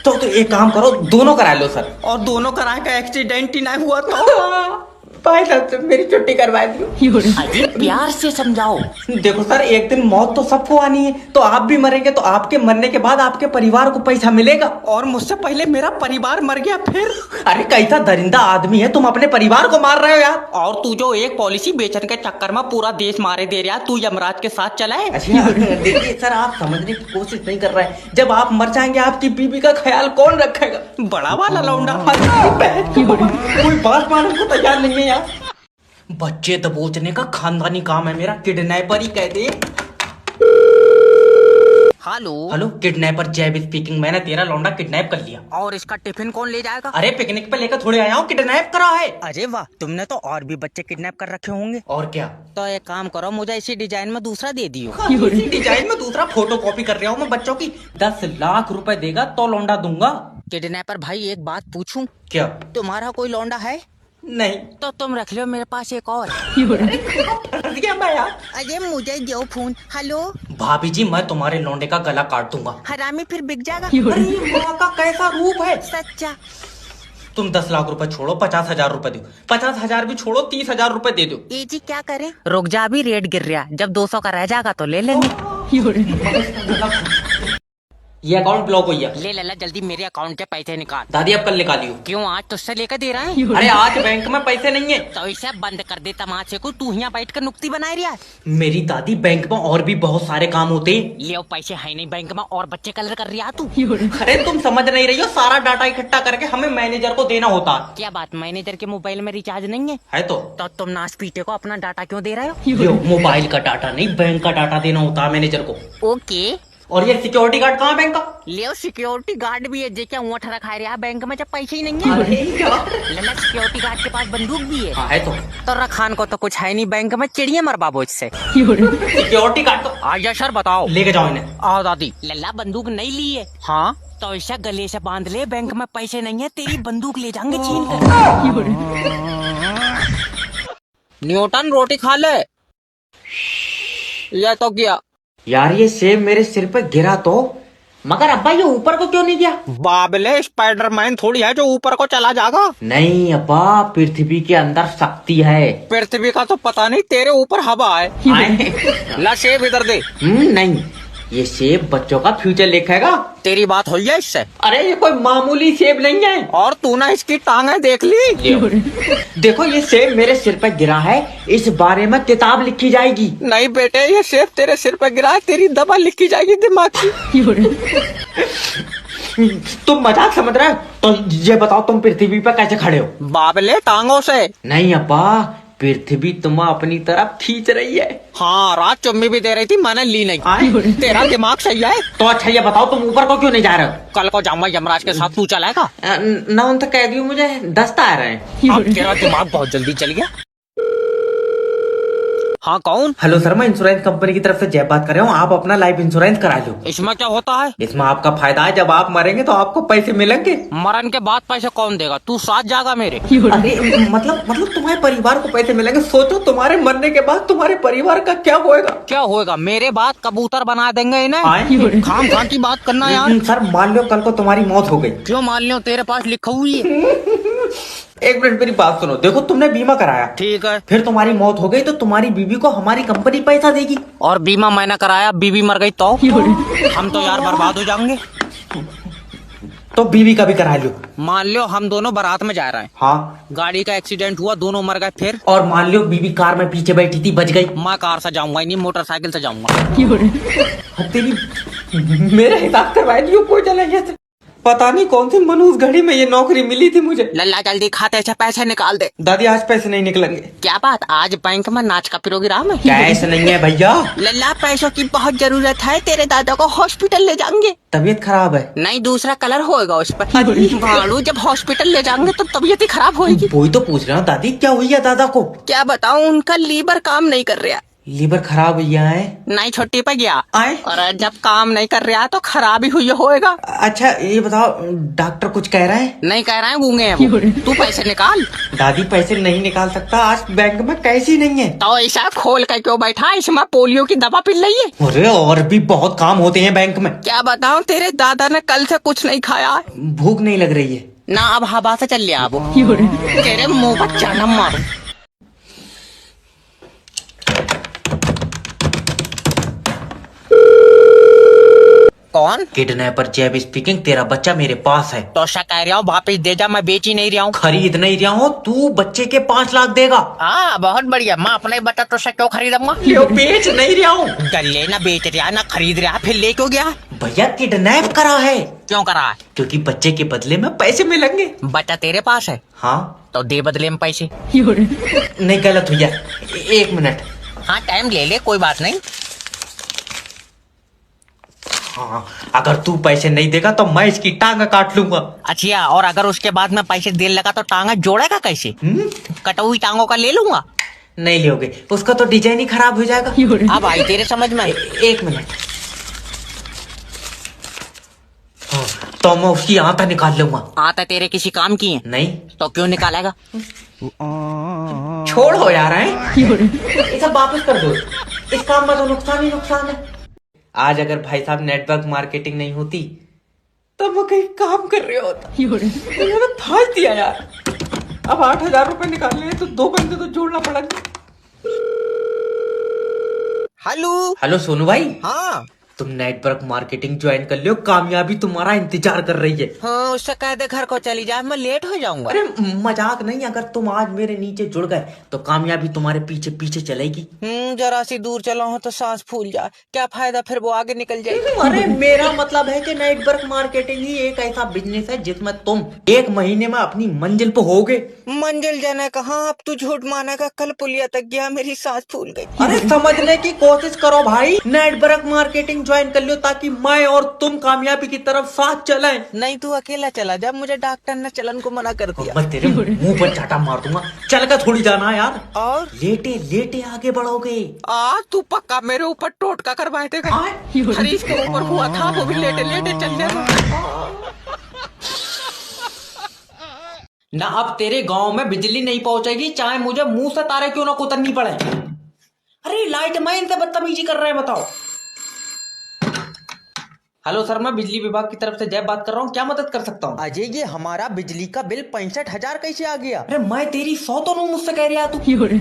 [SPEAKER 3] तो एक काम करो, दोनों करा लो सर।
[SPEAKER 2] और दोनों कराए का एक्सीडेंट ही नहीं हुआ तो?
[SPEAKER 3] भाई साहब मेरी छुट्टी करवा दियो।
[SPEAKER 1] अजय प्यार से समझाओ।
[SPEAKER 3] देखो सर, एक दिन मौत तो सबको आनी है, तो आप भी मरेंगे तो आपके मरने के बाद आपके परिवार को पैसा मिलेगा।
[SPEAKER 2] और मुझसे पहले मेरा परिवार मर गया फिर?
[SPEAKER 3] अरे कैसा दरिंदा आदमी है, तुम अपने परिवार को मार रहे हो यार।
[SPEAKER 2] और तू जो एक पॉलिसी बेचने के चक्कर में पूरा देश मारे दे रहा, तू यमराज के साथ चला है।
[SPEAKER 3] अच्छा देखिए सर, आप समझने की कोशिश नहीं कर रहे हैं। जब आप मर जाएंगे आपकी बीबी का ख्याल कौन रखेगा?
[SPEAKER 2] बड़ा वाला लौंडा।
[SPEAKER 3] कोई बात मानने को तैयार नहीं है यार। बच्चे दबोचने का खानदानी काम है मेरा, किडनैपर ही कह दे।
[SPEAKER 1] हेलो।
[SPEAKER 3] हेलो, किडनैपर जैब स्पीकिंग। मैंने तेरा लौंडा किडनैप कर लिया।
[SPEAKER 1] और इसका टिफिन कौन ले जाएगा?
[SPEAKER 3] अरे पिकनिक पे लेकर थोड़े आया हूँ, किडनैप करा है।
[SPEAKER 1] अरे वाह, तुमने तो और भी बच्चे किडनैप कर रखे होंगे।
[SPEAKER 3] और क्या?
[SPEAKER 1] तो एक काम करो, मुझे इसी डिजाइन में दूसरा दे दियो।
[SPEAKER 3] इसी डिजाइन में दूसरा फोटो कॉपी कर रहा हूँ मैं बच्चों की। 10 लाख रुपए देगा तो लौंडा दूंगा।
[SPEAKER 1] किडनैपर भाई एक बात पूछूं,
[SPEAKER 3] क्या?
[SPEAKER 1] तुम्हारा कोई लौंडा है?
[SPEAKER 3] नहीं।
[SPEAKER 1] तो तुम रख लो, मेरे पास एक और।
[SPEAKER 3] फंस गया मैं यार।
[SPEAKER 1] अरे मुझे दो फोन। हेलो
[SPEAKER 3] भाभी जी, मैं तुम्हारे लौंडे का गला काट दूंगा।
[SPEAKER 1] हरामी, फिर बिक जाएगा।
[SPEAKER 3] अरे माँ का कैसा रूप है।
[SPEAKER 1] सच्चा।
[SPEAKER 3] तुम 10 लाख रुपए छोड़ो, 50,000 रुपए दो। 50,000 भी छोड़ो, 30,000 रुपए दे दो।
[SPEAKER 1] ये जी क्या करें? रुक जा, अभी रेट गिर रहा, जब 200 का रह जाएगा तो ले लेंगे।
[SPEAKER 3] ये अकाउंट ब्लॉक हुई है।
[SPEAKER 1] ले लला, जल्दी मेरे अकाउंट के पैसे निकाल।
[SPEAKER 3] दादी अब कल निकालियो।
[SPEAKER 1] क्यों, आज तुझसे लेकर दे रहा है?
[SPEAKER 3] अरे आज बैंक में पैसे नहीं है।
[SPEAKER 1] तो इसे बंद कर दे तमाशे को, तू यहाँ बैठ कर नुक्ती बना रहा है।
[SPEAKER 3] मेरी दादी, बैंक में और भी बहुत सारे काम होते हैं।
[SPEAKER 1] ले पैसे है नहीं बैंक में, और बच्चे कलर कर रहा तू।
[SPEAKER 3] अरे तुम समझ नहीं रही हो, सारा डाटा इकट्ठा करके हमें मैनेजर को देना होता है।
[SPEAKER 1] क्या बात, मैनेजर के मोबाइल में रिचार्ज नहीं है?
[SPEAKER 3] है तो
[SPEAKER 1] तुम नाश पीटे को अपना डाटा क्यों दे रहे हो?
[SPEAKER 3] यो, मोबाइल का डाटा नहीं, बैंक का डाटा देना होता है मैनेजर को।
[SPEAKER 1] ओके।
[SPEAKER 3] और ये सिक्योरिटी गार्ड कहाँ बैंक का?
[SPEAKER 1] ले सिक्योरिटी गार्ड भी है, जेके ऊँट रखा रहा बैंक में जब पैसे ही नहीं है। लला, सिक्योरिटी गार्ड के पास बंदूक भी है।
[SPEAKER 3] हाँ है तो
[SPEAKER 1] रखान को तो कुछ है नहीं बैंक में, चिड़िया मरबा बोझ से।
[SPEAKER 3] सिक्योरिटी गार्ड तो
[SPEAKER 1] आजा सर, बताओ।
[SPEAKER 3] लेके जाओ इन्हें।
[SPEAKER 1] आओ दादी। लल्ला, बंदूक नहीं ली है? हाँ। तो ऐसा गले से बांध ले, बैंक में पैसे नहीं है, तेरी बंदूक ले जाएंगे छीन कर। न्यूटन रोटी खा ले। यह तो क्या?
[SPEAKER 3] यार ये सेब मेरे सिर पे गिरा तो, मगर अब्बा ये ऊपर को क्यों नहीं गया?
[SPEAKER 1] बाबले, स्पाइडरमैन थोड़ी है जो ऊपर को चला जाएगा।
[SPEAKER 3] नहीं अब्बा, पृथ्वी के अंदर शक्ति है।
[SPEAKER 1] पृथ्वी का तो पता नहीं, तेरे ऊपर हवा है। ला सेब इधर दे।
[SPEAKER 3] नहीं, ये सेब बच्चों का फ्यूचर लिखेगा।
[SPEAKER 1] तेरी बात हुई है इससे?
[SPEAKER 3] अरे ये कोई मामूली सेब नहीं है।
[SPEAKER 1] और तू ना इसकी टांगे देख ली?
[SPEAKER 3] देखो ये सेब मेरे सिर पे गिरा है, इस बारे में किताब लिखी जाएगी।
[SPEAKER 1] नहीं बेटे, ये सेब तेरे सिर पे गिरा है, तेरी दवा लिखी जाएगी दिमाग की।
[SPEAKER 3] तुम मजाक समझ रहे हो? तो ये बताओ, तुम पृथ्वी पे कैसे खड़े हो?
[SPEAKER 1] बाबले, टांगों से।
[SPEAKER 3] नहीं अब्बा, पृथ्वी तुम्हें अपनी तरफ खींच रही है।
[SPEAKER 1] हाँ, रात चुम्मी भी दे रही थी, मैंने ली नहीं। तेरा दिमाग सही है।
[SPEAKER 3] तो अच्छा ये बताओ, तुम ऊपर को क्यों नहीं जा रहे हो?
[SPEAKER 1] कल को जाऊंगा यमराज के साथ, तू चलेगा?
[SPEAKER 3] ना उन तक कह दियो, मुझे दस्ता आ रहे हैं।
[SPEAKER 1] अब तेरा दिमाग बहुत जल्दी चल गया। हाँ, कौन?
[SPEAKER 3] हेलो सर, मैं इंश्योरेंस कंपनी की तरफ से जय बात कर रहा हूँ। आप अपना लाइफ इंश्योरेंस करा लो।
[SPEAKER 1] इसमें क्या होता है?
[SPEAKER 3] इसमें आपका फायदा है, जब आप मरेंगे तो आपको पैसे मिलेंगे।
[SPEAKER 1] मरण के बाद पैसे कौन देगा? तू साथ जाएगा मेरे?
[SPEAKER 3] अरे मतलब तुम्हारे परिवार को पैसे मिलेंगे। सोचो, तुम्हारे मरने के बाद तुम्हारे परिवार का क्या होएगा?
[SPEAKER 1] क्या होएगा? मेरे बाद कबूतर बना देंगे इन्हें। खाम खां की बात करना यार।
[SPEAKER 3] सर मान लो कल को तुम्हारी मौत हो गई।
[SPEAKER 1] क्यों मान लो? तेरे पास लिखा हुई है।
[SPEAKER 3] एक मिनट मेरी बात सुनो। देखो, तुमने बीमा कराया,
[SPEAKER 1] ठीक है।
[SPEAKER 3] फिर तुम्हारी मौत हो गई तो तुम्हारी बीवी को हमारी कंपनी पैसा देगी।
[SPEAKER 1] और बीमा मैंने कराया, बीवी मर गई तो हम तो यार बर्बाद हो जाएंगे।
[SPEAKER 3] तो बीवी का भी करा लो।
[SPEAKER 1] मान लो हम दोनों बारात में जा रहे हैं।
[SPEAKER 3] हाँ।
[SPEAKER 1] गाड़ी का एक्सीडेंट हुआ, दोनों मर गए। फिर?
[SPEAKER 3] और मान लो बीवी कार में पीछे बैठी थी, बच गई।
[SPEAKER 1] मैं कार से जाऊंगा नहीं, मोटरसाइकिल से जाऊंगा।
[SPEAKER 3] तेरी मेरे हिसाब से भाई कोई चलेंगे। पता नहीं कौन सी मनूस घड़ी में ये नौकरी मिली थी मुझे।
[SPEAKER 1] लल्ला, जल्दी खाते से पैसे निकाल दे।
[SPEAKER 3] दादी, आज पैसे नहीं निकलेंगे।
[SPEAKER 1] क्या बात, आज बैंक में नाच का प्रोग्राम है?
[SPEAKER 3] कैश नहीं है भैया।
[SPEAKER 1] लल्ला, पैसों की बहुत जरूरत है, तेरे दादा को हॉस्पिटल ले जाएंगे।
[SPEAKER 3] तबीयत खराब है।
[SPEAKER 1] नहीं, दूसरा कलर होएगा उस पर। भाड़ू, जब हॉस्पिटल ले जाएंगे तो तबीयत ही खराब होगी।
[SPEAKER 3] वही तो पूछ रहा हूँ दादी, क्या हुई है दादा को?
[SPEAKER 1] क्या बताऊं, उनका लीवर काम नहीं कर रहा।
[SPEAKER 3] लीवर खराब हुई है?
[SPEAKER 1] नहीं, छुट्टी पे गया
[SPEAKER 3] आए।
[SPEAKER 1] और जब काम नहीं कर रहा तो खराब ही हुई होएगा।
[SPEAKER 3] अच्छा ये बताओ, डॉक्टर कुछ कह रहा है?
[SPEAKER 1] नहीं कह रहे हैं, गूंगे हैं वो। तू पैसे निकाल।
[SPEAKER 3] दादी पैसे नहीं निकाल सकता, आज बैंक में कैश ही नहीं है।
[SPEAKER 1] तो ऐसा खोल कर क्यों बैठा? इसमें पोलियो की दवा पिल रही है।
[SPEAKER 3] अरे और भी बहुत काम होते हैं बैंक में।
[SPEAKER 1] क्या बताऊं, तेरे दादा ने कल से कुछ नहीं खाया।
[SPEAKER 3] भूख नहीं लग रही है
[SPEAKER 1] ना? अब हवा से चल लिया वो। तेरे मुंह पर जाना मारो। कौन?
[SPEAKER 3] किडनैपर जैब स्पीकिंग। तेरा बच्चा मेरे पास है।
[SPEAKER 1] तो ऐसा कह रहा हूँ, वापिस दे जा, मैं बेच ही नहीं रहा हूँ।
[SPEAKER 3] खरीद नहीं रहा हूँ, तू बच्चे के 5 लाख देगा।
[SPEAKER 1] हाँ, बहुत बढ़िया। मैं अपने बच्चा तो से क्यों खरीदूंगा?
[SPEAKER 3] बेच नहीं रहा हूँ।
[SPEAKER 1] गले ना बेच रहा ना खरीद रहा, फिर ले क्यों गया?
[SPEAKER 3] भैया किडनैप करा है।
[SPEAKER 1] क्यों करा है?
[SPEAKER 3] क्योंकि बच्चे के बदले में पैसे मिलेंगे।
[SPEAKER 1] बच्चा तेरे पास है?
[SPEAKER 3] हाँ।
[SPEAKER 1] तो दे बदले में पैसे।
[SPEAKER 3] नहीं, गलत भैया, 1 मिनट।
[SPEAKER 1] हाँ, टाइम ले ले, कोई बात नहीं।
[SPEAKER 3] हाँ, अगर तू पैसे नहीं देगा तो मैं इसकी टांग काट लूंगा।
[SPEAKER 1] अच्छा, और अगर उसके बाद में पैसे देने लगा तो टांगा जोड़ेगा कैसे? कटा हुई टांगों का ले लूंगा।
[SPEAKER 3] नहीं लोगे, उसका तो डिजाइन ही खराब हो जाएगा।
[SPEAKER 1] अब आई तेरे समझ में।
[SPEAKER 3] एक मिनट। हाँ, तो मैं उसकी आंता निकाल लूंगा।
[SPEAKER 1] आता तेरे किसी काम की है?
[SPEAKER 3] नहीं
[SPEAKER 1] तो क्यों निकालेगा?
[SPEAKER 3] छोड़ हो यार है, ये सब वापस कर दो। इस काम में तो नुकसान ही नुकसान है। आज अगर भाई साहब नेटवर्क मार्केटिंग नहीं होती तब वो कहीं काम कर रहे होता। मैंने फाड़ दिया यार। अब 8,000 रुपए निकालने हैं तो 2 बंदे तो जोड़ना पड़ेगा।
[SPEAKER 1] हेलो।
[SPEAKER 3] हेलो सोनू भाई,
[SPEAKER 1] हाँ
[SPEAKER 3] तुम नेटवर्क मार्केटिंग ज्वाइन कर लियो, कामयाबी तुम्हारा इंतजार कर रही है।
[SPEAKER 1] हाँ, उससे कह दे घर को चली जाए, मैं लेट हो जाऊंगा।
[SPEAKER 3] अरे मजाक नहीं, अगर तुम आज मेरे नीचे जुड़ गए तो कामयाबी तुम्हारे पीछे पीछे चलेगी।
[SPEAKER 1] जरा सी दूर चला हो तो सांस फूल जाए, क्या फायदा, फिर वो आगे निकल जाएगी।
[SPEAKER 3] अरे मेरा मतलब है कि नेटवर्क मार्केटिंग ही एक ऐसा बिजनेस है जिसमें तुम 1 महीने में अपनी मंजिल पे होगे।
[SPEAKER 1] मंजिल जाने कहाँ, अब तू झूठ मानेगा, कल पुलिया तक गया, मेरी सांस फूल गई।
[SPEAKER 3] अरे समझने की कोशिश करो भाई, नेटवर्क मार्केटिंग ज्वाइन कर लो ताकि मैं और तुम कामयाबी की तरफ साथ चलें।
[SPEAKER 1] नहीं, तू अकेला चला जा, मुझे डॉक्टर ने चलन को मना कर दिया।
[SPEAKER 3] मैं तेरे मुंह पर चाटा मार दूंगा। चल कर थोड़ी जाना यार।
[SPEAKER 1] और
[SPEAKER 3] लेटे लेटे आगे बढ़ोगे।
[SPEAKER 1] तू पक्का मेरे ऊपर टोटका करवाए देगा। हरीश के ऊपर हुआ था, वो भी लेटे लेटे चल
[SPEAKER 4] ना अब तेरे गांव में बिजली नहीं पहुंचेगी, चाहे मुझे मुंह से तारे क्यों ना कुतरनी पड़े। अरे लाइट मैन से बदतमीजी कर रहे हैं, बताओ। हेलो सर, मैं बिजली विभाग की तरफ से जय बात कर रहा हूँ, क्या मदद कर सकता हूँ?
[SPEAKER 1] अजय, ये हमारा बिजली का बिल 65,000 कैसे आ गया?
[SPEAKER 4] अरे मैं तेरी 100 तो नहीं मुझसे कह रहा तू।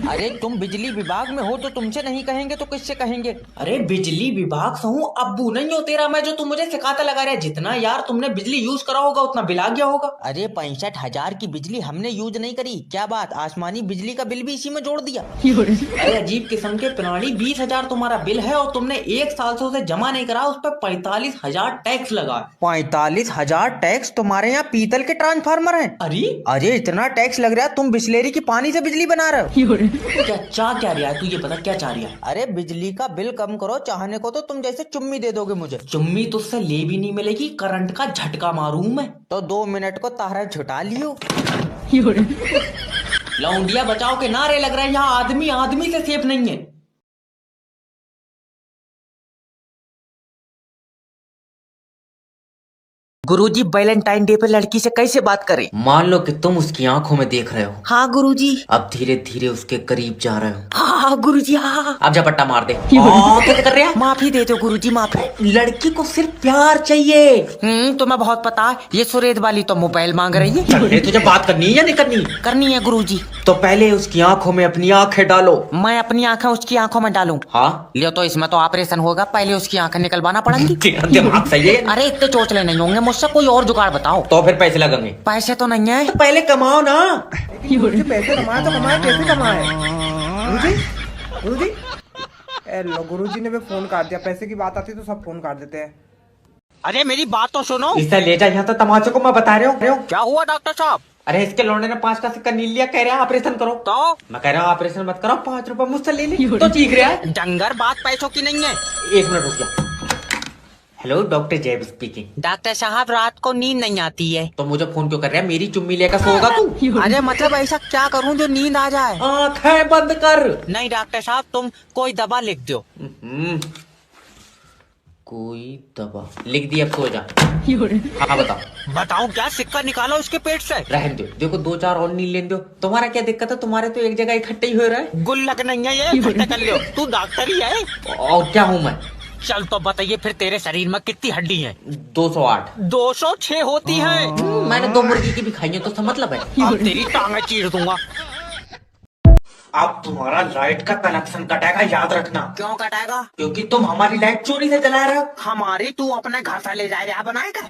[SPEAKER 1] अरे तुम बिजली विभाग में हो तो तुमसे नहीं कहेंगे तो किससे कहेंगे?
[SPEAKER 4] अरे बिजली विभाग से हूँ, अब्बू नहीं हो तेरा मैं, जो तू मुझे सिखाता लगा रहा है। जितना यार तुमने बिजली यूज करा होगा उतना बिल आ गया होगा।
[SPEAKER 1] अरे 65,000 की बिजली हमने यूज नहीं करी, क्या बात, आसमानी बिजली का बिल भी इसी में जोड़ दिया।
[SPEAKER 4] अरे अजीब किस्म के प्राणी, 20,000 तुम्हारा बिल है और तुमने 1 साल से उसे जमा नहीं करा, उस पर 45,000 टैक्स लगा।
[SPEAKER 1] 45,000 टैक्स? तुम्हारे यहाँ पीतल के ट्रांसफार्मर हैं? अरे इतना टैक्स लग रहा है, तुम बिस्लेरी की पानी से बिजली बना रहे हो।
[SPEAKER 4] क्या चाह क्या रहा है तू, ये पता क्या चाह रहा है?
[SPEAKER 1] अरे बिजली का बिल कम करो, चाहने को तो तुम जैसे चुम्मी दे दोगे मुझे।
[SPEAKER 4] चुम्मी तुझसे ले भी नहीं मिलेगी, करंट का झटका मारूं मैं।
[SPEAKER 1] तो 2 मिनट को तारा झुटा लियो।
[SPEAKER 4] लौंडिया बचाओ के नारे लग रहे हैं, यहाँ आदमी आदमी से सेफ नहीं है।
[SPEAKER 3] गुरुजी, वैलेंटाइन डे पे लड़की से कैसे बात करें? मान लो कि तुम उसकी आंखों में देख रहे हो।
[SPEAKER 1] हाँ गुरुजी।
[SPEAKER 3] अब धीरे धीरे उसके करीब जा रहे हो।
[SPEAKER 1] हाँ गुरुजी, हाँ।
[SPEAKER 3] अब झपट्टा मार दे। कैसे कर रहे हैं?
[SPEAKER 1] माफी दे दो गुरुजी, माफी।
[SPEAKER 3] लड़की को सिर्फ प्यार चाहिए।
[SPEAKER 1] तुम्हें बहुत पता है, ये सुरेश वाली तो मोबाइल मांग रही है।
[SPEAKER 3] चल, तुझे बात करनी है या नहीं करनी?
[SPEAKER 1] करनी है गुरुजी।
[SPEAKER 3] तो पहले उसकी आंखों में अपनी आंखें डालो।
[SPEAKER 1] मैं अपनी आंखें उसकी आंखों में डालूं?
[SPEAKER 3] हाँ।
[SPEAKER 1] लियो, तो इसमें तो ऑपरेशन होगा, पहले उसकी आंखें निकलवाना पड़ेंगी।
[SPEAKER 3] दिमाग सही है।
[SPEAKER 1] अरे इतने चोचले नहीं होंगे मुझसे, कोई और जुगाड़ बताओ।
[SPEAKER 3] तो फिर पैसे लगेंगे।
[SPEAKER 1] पैसे तो नहीं है।
[SPEAKER 3] तो पहले कमाओ ना।
[SPEAKER 5] पैसे कमाए तो कमाए, कैसे कमाए? गुरुजी, गुरुजी, लो गुरुजी ने भी फोन काट दिया। पैसे की बात आती तो सब फोन काट देते हैं।
[SPEAKER 1] अरे मेरी बात तो सुनो।
[SPEAKER 3] इसे ले जा यहाँ तो तमाचे को मैं बता रहा हूँ।
[SPEAKER 1] क्या हुआ डॉक्टर साहब?
[SPEAKER 3] अरे इसके लौंडे ने 5 का सिक्का नील लिया, कह रहा है ऑपरेशन करो।
[SPEAKER 1] तो
[SPEAKER 3] मैं कह रहा हूँ ऑपरेशन मत करो, 5 रुपए मुझसे ले ली तो चीख रहा है।
[SPEAKER 1] डंगर, बात पैसों की नहीं है।
[SPEAKER 3] 1 मिनट रुक जा। हेलो, डॉक्टर जैब स्पीकिंग।
[SPEAKER 1] डॉक्टर साहब, रात को नींद नहीं आती है।
[SPEAKER 3] तो मुझे फोन क्यों कर रहा है? मेरी चुम्मी लेकर सोगा तू?
[SPEAKER 1] अरे मतलब ऐसा क्या करूं जो नींद आ जाए?
[SPEAKER 3] आंखें बंद कर।
[SPEAKER 1] नहीं डॉक्टर साहब, तुम कोई दवा लिख दो।
[SPEAKER 3] कोई दवा लिख दी, अब सो जा। हाँ बताओ।
[SPEAKER 1] बताओ क्या, सिक्का निकालो उसके पेट से।
[SPEAKER 3] रहने दो, देखो 2-4 और नील लेने दो। तुम्हारा क्या दिक्कत है? तुम्हारे तो एक जगह इकट्ठे ही हो रहा है।
[SPEAKER 1] गुल्लक नहीं है ये, इकट्ठा कर लियो। तू डॉक्टर ही है।
[SPEAKER 3] और क्या हूँ मैं?
[SPEAKER 1] चल तो बताइए फिर, तेरे शरीर में कितनी हड्डी है?
[SPEAKER 3] 208।
[SPEAKER 1] 206 होती है।
[SPEAKER 3] मैंने 2 मुर्गी की भी खाई है, तो इसका मतलब है।
[SPEAKER 1] अब तेरी टांगे चीर दूंगा।
[SPEAKER 3] अब तुम्हारा लाइट का कनेक्शन कटेगा, याद रखना।
[SPEAKER 1] क्यों कटाएगा?
[SPEAKER 3] क्योंकि तुम हमारी लाइट चोरी से जला रहे हो।
[SPEAKER 1] हमारी तू अपने घर से ले जा रहा बनाएगा।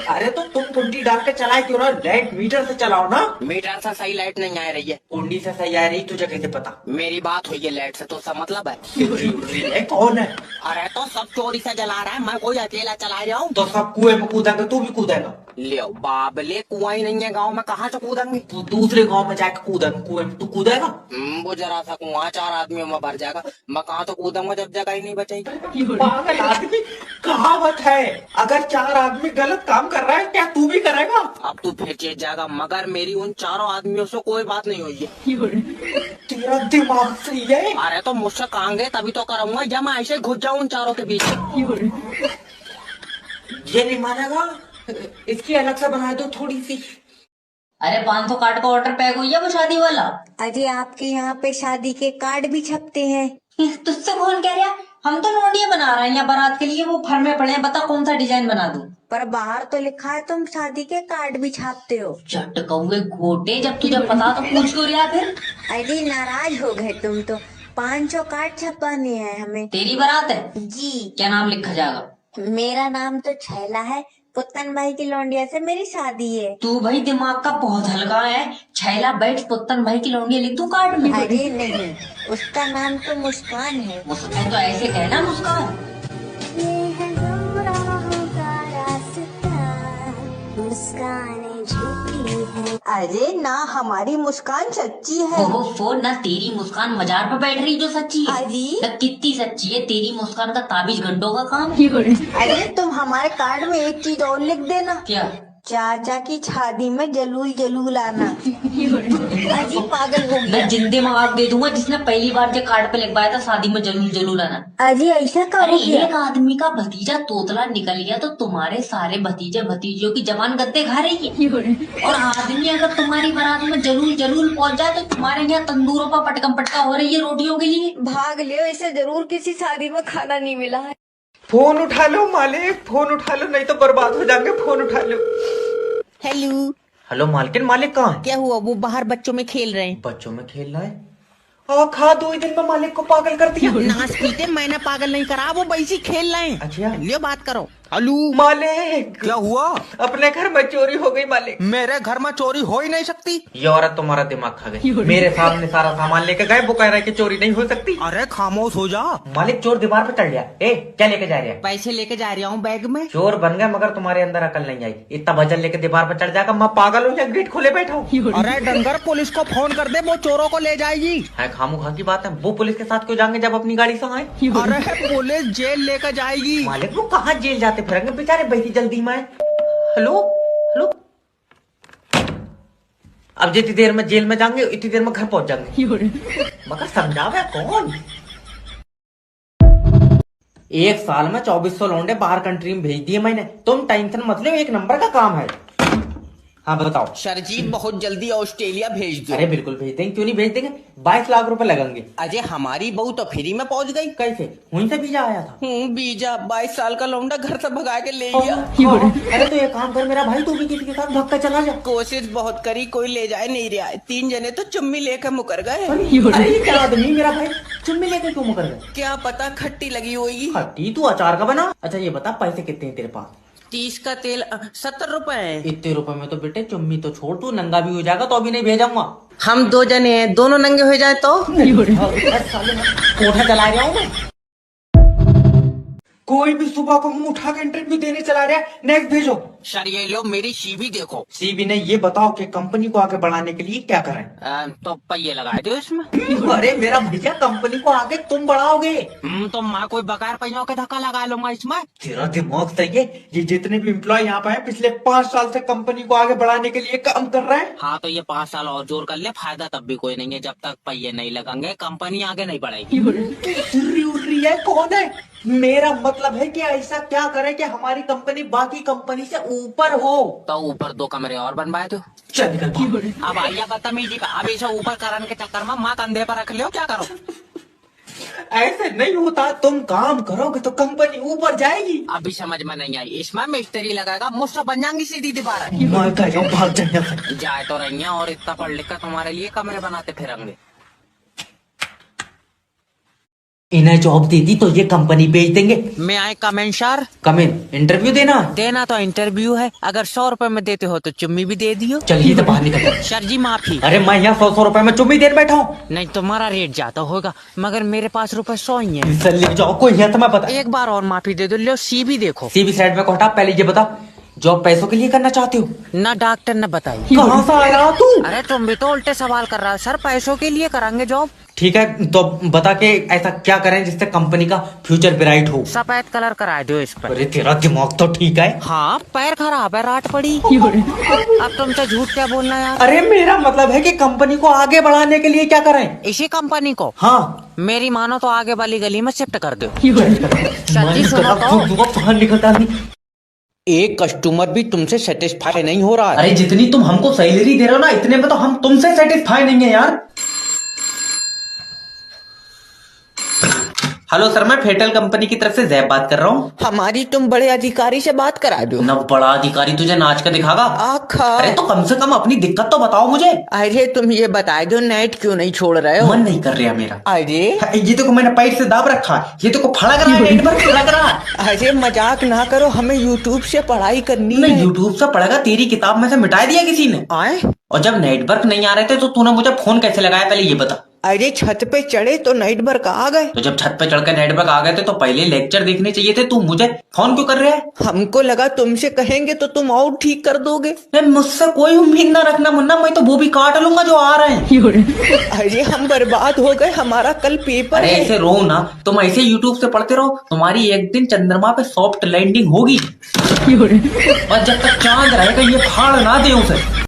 [SPEAKER 3] अरे तो तुम कुंडी डाल के चलाए क्यों रहा? लाइट मीटर से चलाओ ना।
[SPEAKER 1] मीटर से सही लाइट नहीं आ रही है।
[SPEAKER 3] कुंडी से सही आ रही, तुझे कैसे पता?
[SPEAKER 1] मेरी बात हुई है लाइट से, तो उसका मतलब है।
[SPEAKER 3] कौन है?
[SPEAKER 1] अरे तो सब चोरी से जला रहा है, मैं कोई अकेला चला रहा हूँ।
[SPEAKER 3] तो सब कुएं में कूदेंगे, तू भी कूदेगा।
[SPEAKER 1] ले बाबले कुआं ही नहीं है गांव में, कहाँ से कूदेंगे?
[SPEAKER 3] तू दूसरे गांव में जाके कूदेगा, कुएं में तू कूदेगा?
[SPEAKER 1] वो जरा सा कुआं 4 आदमियों में भर जाएगा, मैं कहाँ तो कूदूंगा जब जगह ही नहीं बचेगी।
[SPEAKER 3] पागल आदमी, कहावत है अगर 4 आदमी गलत काम कर रहा है क्या तू भी करेगा?
[SPEAKER 1] अब तू फिर चेत जाएगा, मगर मेरी उन 4 आदमियों से कोई बात नहीं हुई है।
[SPEAKER 3] तेरा दिमाग सही है?
[SPEAKER 1] अरे तो मुझसे कहाँ गए तभी तो करूंगा, जब मैं ऐसे घुस जाऊं उन 4 के बीच।
[SPEAKER 3] ये नहीं मानेगा, इसकी अलग से बना दो थोड़ी सी।
[SPEAKER 2] अरे 500 कार्ड का ऑर्डर पैक हुई है वो शादी वाला।
[SPEAKER 6] अजय आपके यहाँ पे शादी के कार्ड भी छपते हैं।
[SPEAKER 2] तुझसे कौन कह रहा? हम तो नोटियां बना रहे हैं यहाँ बारात के लिए, वो फर्मे पड़े हैं, बता कौन सा डिजाइन बना दूं?
[SPEAKER 6] पर बाहर तो लिखा है तुम शादी के कार्ड भी छापते हो।
[SPEAKER 2] चट कौए गोटे, जब तुझे पता तो पूछ क्यों रहा फिर?
[SPEAKER 6] अरे नाराज हो गए तुम तो। 500 कार्ड छपवाने हैं हमें।
[SPEAKER 2] तेरी बारात है
[SPEAKER 6] जी।
[SPEAKER 2] क्या नाम लिखा जाएगा?
[SPEAKER 6] मेरा नाम तो छैला है, पुत्तन भाई की लौंडिया से मेरी शादी है।
[SPEAKER 2] तू भाई दिमाग का बहुत हल्का है। छैला बैठ पुत्तन भाई की लौंडिया लिख दूं कार्ड में?
[SPEAKER 6] अरे नहीं, उसका नाम तो मुस्कान है।
[SPEAKER 2] मुस्कान तो ऐसे कहना मुस्कान।
[SPEAKER 6] ये है गुमराहों का रास्ता, मुस्कान झूठी है। अरे ना, हमारी मुस्कान सच्ची है।
[SPEAKER 2] ओहो, ना तेरी मुस्कान मजार पे बैठ रही जो सच्ची है।
[SPEAKER 6] अजी।
[SPEAKER 2] ना कितनी सच्ची है तेरी मुस्कान का ताबीज घंटों का काम।
[SPEAKER 6] अरे तुम हमारे कार्ड में एक चीज और लिख देना।
[SPEAKER 2] क्या?
[SPEAKER 6] चाचा की शादी में जलूल जलूल आना। अजी पागल हो गया।
[SPEAKER 2] मैं जिंदे में आग दे दूंगा जिसने पहली बार जो कार्ड पे लिखवाया था शादी में जलूल जलूल आना।
[SPEAKER 6] अजी ऐसा
[SPEAKER 2] अरे
[SPEAKER 6] करो क्या?
[SPEAKER 2] एक आदमी का भतीजा तोतला निकल गया तो तुम्हारे सारे भतीजे भतीजों की जबान गद्दे खा रही है। और आदमी अगर तुम्हारी बारात में जलूल जलूल पहुंच जाए तो तुम्हारे यहाँ तंदूरों पर पटकम पटका हो रही है रोटियों के लिए।
[SPEAKER 6] भाग लियो, इसे जरूर किसी शादी में खाना नहीं मिला है।
[SPEAKER 3] फोन उठा लो मालिक, फोन उठा लो नहीं तो बर्बाद हो जाएंगे, फोन उठा लो।
[SPEAKER 1] हेलो।
[SPEAKER 3] हेलो मालकिन, मालिक कहाँ है?
[SPEAKER 1] क्या हुआ? वो बाहर बच्चों में खेल रहे हैं।
[SPEAKER 3] बच्चों में खेल रहा है? खा 2 ही दिन में मालिक को पागल कर दिया।
[SPEAKER 1] नाच पीते मैंने पागल नहीं करा, वो वैसे खेल रहे हैं।
[SPEAKER 3] अच्छा।
[SPEAKER 1] लियो बात करो। हेलो
[SPEAKER 3] मालिक,
[SPEAKER 4] क्या हुआ?
[SPEAKER 3] अपने घर में चोरी हो गई मालिक।
[SPEAKER 4] मेरे घर में चोरी हो ही नहीं सकती।
[SPEAKER 3] ये औरत तुम्हारा दिमाग खा गई, मेरे सामने सारा सामान लेके गए, वो कह रहा है कि चोरी नहीं हो सकती।
[SPEAKER 4] अरे खामोश हो जा।
[SPEAKER 3] मालिक चोर दीवार पे चढ़ गया। ए क्या लेके जा रहे हैं?
[SPEAKER 1] पैसे लेके जा रहा हूँ बैग में।
[SPEAKER 3] चोर बन गए मगर तुम्हारे अंदर अकल नहीं आई। इतना वजन लेके दीवार पे चढ़ जाएगा, मैं पागल हूँ या गेट खोले बैठा हूँ?
[SPEAKER 4] अरे डंगर, पुलिस को फोन कर दे, वो चोरों को ले जाएगी।
[SPEAKER 3] है खामोखा की बात है, वो पुलिस के साथ क्यों जाएंगे जब अपनी गाड़ी से आए?
[SPEAKER 4] अरे पुलिस जेल लेकर जाएगी।
[SPEAKER 3] मालिक वो कहाँ जेल जाते फिरेंगे बेचारे, बैठी जल्दी में। हेलो हेलो, अब जितनी देर में जेल में जाएंगे इतनी देर में घर पहुंच जाएंगे। मगर समझावे कौन? 1 साल में 2400 लौंडे बाहर कंट्री में भेज दिए मैंने। तुम टेंशन मत लो, 1 नंबर का काम है। हाँ बताओ।
[SPEAKER 1] सर जी बहुत जल्दी ऑस्ट्रेलिया भेज दो।
[SPEAKER 3] अरे बिल्कुल भेज देंगे, क्यों नहीं भेज देंगे। 22 लाख रुपए लगेंगे।
[SPEAKER 1] अजय हमारी बहू तो फ्री में पहुंच गई।
[SPEAKER 3] कैसे? वहीं से वीजा आया था।
[SPEAKER 1] बीजा 22 साल का लौंडा घर से भगा के ले गया।
[SPEAKER 3] अरे तो ये काम कर मेरा भाई, तू भी किसी के साथ भाग कर चला जा।
[SPEAKER 1] कोशिश बहुत करी, कोई ले जाए नहीं रहा है। 3 जने तो चुम्मी लेकर मुकर गए।
[SPEAKER 3] अरे ये क्या आदमी, मेरा भाई चुम्मी लेके क्यों मुकर गए?
[SPEAKER 1] क्या पता खट्टी लगी होगी।
[SPEAKER 3] खट्टी तू अचार का बना। अच्छा ये बता पैसे कितने हैं तेरे पास?
[SPEAKER 1] 30 का तेल 70 रुपए है।
[SPEAKER 3] इतने रुपए में तो बेटे चुम्मी तो छोड़, तू नंगा भी हो जाएगा तो अभी नहीं भेजूंगा।
[SPEAKER 1] हम 2 जने हैं, दोनों नंगे हो जाए तो।
[SPEAKER 3] कोठा चला रहा हूँ मैं। कोई भी सुबह को मुंह उठा के इंटरव्यू देने चला रहा है। नेक्स्ट भेजो।
[SPEAKER 1] सर ये लो मेरी सीवी देखो।
[SPEAKER 3] सीबी ने ये बताओ कि कंपनी को आगे बढ़ाने के लिए क्या करें?
[SPEAKER 1] तो पहिए लगाए दो इसमें।
[SPEAKER 3] अरे मेरा भैया कंपनी को आगे तुम बढ़ाओगे।
[SPEAKER 1] तो मैं कोई बगैर पहियों के धक्का लगा लूंगा इसमें।
[SPEAKER 3] तेरा दिमाग सही है। ये जितने भी एम्प्लॉय यहाँ पे हैं पिछले 5 साल से कंपनी को आगे बढ़ाने के लिए काम कर रहे हैं।
[SPEAKER 1] हाँ तो ये 5 साल और जोर कर ले, फायदा तब भी कोई नहीं है। जब तक पहिए नहीं लगेंगे कंपनी आगे नहीं बढ़ेगी।
[SPEAKER 3] उर्री है कौन है? मेरा मतलब है कि ऐसा क्या करे कि हमारी कंपनी बाकी कंपनी से ऊपर हो।
[SPEAKER 1] तो ऊपर 2 कमरे और बनवाए दो।
[SPEAKER 3] चल निकल भाग।
[SPEAKER 1] अब आइया बदतमीजी का, अब इसे ऊपर करने के चक्कर में माँ कंधे पर रख लो, क्या करो?
[SPEAKER 3] ऐसे नहीं होता, तुम काम करोगे तो कंपनी ऊपर जाएगी।
[SPEAKER 1] अभी समझ में नहीं आई, इसमें मिस्त्री लगाएगा, मुझसे बन जाएंगी सीधी दीवार।
[SPEAKER 3] मैं कह रहा हूँ भाग जाए।
[SPEAKER 1] जाए तो रही हैं और इतना पढ़ लिख कर तुम्हारे लिए कमरे बनाते फिरेंगे।
[SPEAKER 3] इन्हें जॉब दे दी तो ये कंपनी बेच देंगे।
[SPEAKER 1] मैं आए कमेंट सर।
[SPEAKER 3] कमेन इंटरव्यू देना
[SPEAKER 1] तो इंटरव्यू है, अगर 100 रुपए में देते हो तो चुम्मी भी दे दियो।
[SPEAKER 3] चलिए तो बाहर निकल।
[SPEAKER 1] सर जी माफी।
[SPEAKER 3] अरे मैं यहाँ 100 रुपए में चुम्मी देने बैठा हूँ।
[SPEAKER 1] नहीं तुम्हारा रेट ज्यादा होगा, मगर मेरे पास रुपए 100 ही है।
[SPEAKER 3] ले जाओ, कोई है तो मैं पता।
[SPEAKER 1] एक बार और माफी दे दो। लो सीवी देखो।
[SPEAKER 3] सीवी साइड में को हटा, पहले ये बता जॉब पैसों के लिए करना चाहते हो?
[SPEAKER 1] ना डॉक्टर ने बताई।
[SPEAKER 3] कहाँ से आया तू?
[SPEAKER 1] अरे तुम भी तो उल्टे सवाल कर रहा है सर, पैसों के लिए करांगे जॉब।
[SPEAKER 3] ठीक है तो बता के ऐसा क्या करें जिससे कंपनी का फ्यूचर ब्राइट हो?
[SPEAKER 1] सफेद कलर करा दो इस पर।
[SPEAKER 3] अरे तेरा दिमाग तो ठीक है।
[SPEAKER 1] हाँ पैर खराब है, रात पड़ी। अब तुमसे झूठ क्या बोलना यार।
[SPEAKER 3] अरे मेरा मतलब है कि कंपनी को आगे बढ़ाने के लिए क्या करें?
[SPEAKER 1] इसी कंपनी को?
[SPEAKER 3] हाँ।
[SPEAKER 1] मेरी मानो तो आगे वाली गली में शिफ्ट कर दो। सर जी सुनो तो,
[SPEAKER 3] निकलता नहीं।
[SPEAKER 4] एक कस्टमर भी तुमसे सेटिस्फाई नहीं हो रहा है।
[SPEAKER 3] अरे जितनी तुम हमको सैलरी दे रहे हो ना, इतने में तो हम तुमसे सेटिस्फाई नहीं है यार। हेलो सर, मैं फेटल कंपनी की तरफ से जैब बात कर रहा हूँ।
[SPEAKER 4] हमारी तुम बड़े अधिकारी से बात करा दो।
[SPEAKER 3] न बड़ा अधिकारी तुझे नाच कर दिखागा।
[SPEAKER 4] आखा।
[SPEAKER 3] अरे तो कम से कम अपनी दिक्कत तो बताओ मुझे।
[SPEAKER 4] अरे तुम ये बता दो नेट क्यों नहीं छोड़ रहे हो?
[SPEAKER 3] मन नहीं कर रहा मेरा।
[SPEAKER 4] अरे
[SPEAKER 3] ये तो मैंने पैर से दाब रखा है, ये तो फड़क रहा है, नेटवर्क लग रहा है।
[SPEAKER 4] अरे मजाक ना करो, हमें यूट्यूब से पढ़ाई करनी है।
[SPEAKER 3] यूट्यूब से पढ़ेगा? तेरी किताब में से मिटा दिया किसी ने।
[SPEAKER 4] आए?
[SPEAKER 3] और जब नेटवर्क नहीं आ रहे थे तो तूने मुझे फोन कैसे लगाया, पहले ये बता।
[SPEAKER 4] अरे छत पे चढ़े तो नेटवर्क आ गए।
[SPEAKER 3] तो जब छत पे चढ़कर नेटवर्क आ गए थे तो पहले लेक्चर देखने चाहिए थे, तू मुझे फोन क्यों कर रहा है?
[SPEAKER 4] हमको लगा तुमसे कहेंगे तो तुम और ठीक कर दोगे।
[SPEAKER 3] नहीं, मुझसे कोई उम्मीद ना रखना मुन्ना, मैं तो वो भी काट लूंगा जो आ रहे हैं।
[SPEAKER 4] अरे हम बर्बाद हो गए, हमारा कल पेपर
[SPEAKER 3] अरे
[SPEAKER 4] है।
[SPEAKER 3] ऐसे रो ना, तुम ऐसे यूट्यूब से पढ़ते रहो, तुम्हारी एक दिन चंद्रमा पे सॉफ्ट लैंडिंग होगी। और जब तक चांद रहेगा ये फाड़ ना दे उसे।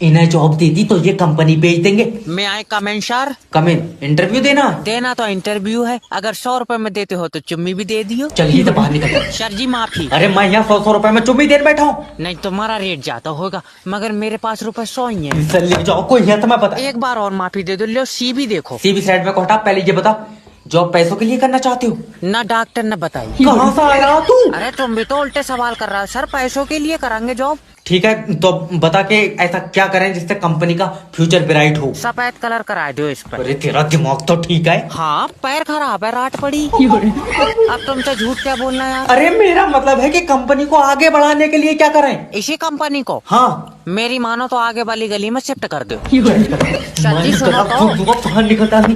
[SPEAKER 3] इन्हें जॉब दे दी तो ये कंपनी बेच देंगे।
[SPEAKER 1] मैं आए कमेंट सर।
[SPEAKER 3] कमेंट इंटरव्यू देना
[SPEAKER 1] तो इंटरव्यू है, अगर 100 रुपए में देते हो तो चुम्मी भी दे दियो।
[SPEAKER 3] चलिए तो बाहर निकल।
[SPEAKER 1] सर जी माफी।
[SPEAKER 3] अरे मैं यहाँ 100 रुपए में चुम्मी देर बैठा हूँ।
[SPEAKER 1] नहीं तुम्हारा रेट ज्यादा होगा, मगर मेरे पास रुपए 100 ही है।
[SPEAKER 3] ले जाओ, कोई है तो मैं बता।
[SPEAKER 1] एक बार और माफी दे दो, लो सी भी देखो।
[SPEAKER 3] सीबी साइड में को हटा, पहले ये बता जॉब पैसों के लिए करना चाहते हो?
[SPEAKER 1] ना डॉक्टर ने बताई।
[SPEAKER 3] कहाँ से आया तू?
[SPEAKER 1] अरे तुम भी तो उल्टे सवाल कर रहा है सर, पैसों के लिए करांगे जॉब।
[SPEAKER 3] ठीक है तो बता के ऐसा क्या करें जिससे कंपनी का फ्यूचर ब्राइट हो?
[SPEAKER 1] सफेद कलर करा दो इस पर।
[SPEAKER 3] अरे तेरा दिमाग तो ठीक है।
[SPEAKER 1] हाँ पैर खराब है, रात पड़ी। अब तुमसे झूठ क्या बोलना यार।
[SPEAKER 3] अरे मेरा मतलब है कि कंपनी को आगे बढ़ाने के लिए क्या करें?
[SPEAKER 1] इसी कंपनी को?
[SPEAKER 3] हाँ।
[SPEAKER 1] मेरी मानो तो आगे वाली गली में शिफ्ट कर दो। सर जी सुनो तो,
[SPEAKER 3] निकलता नहीं।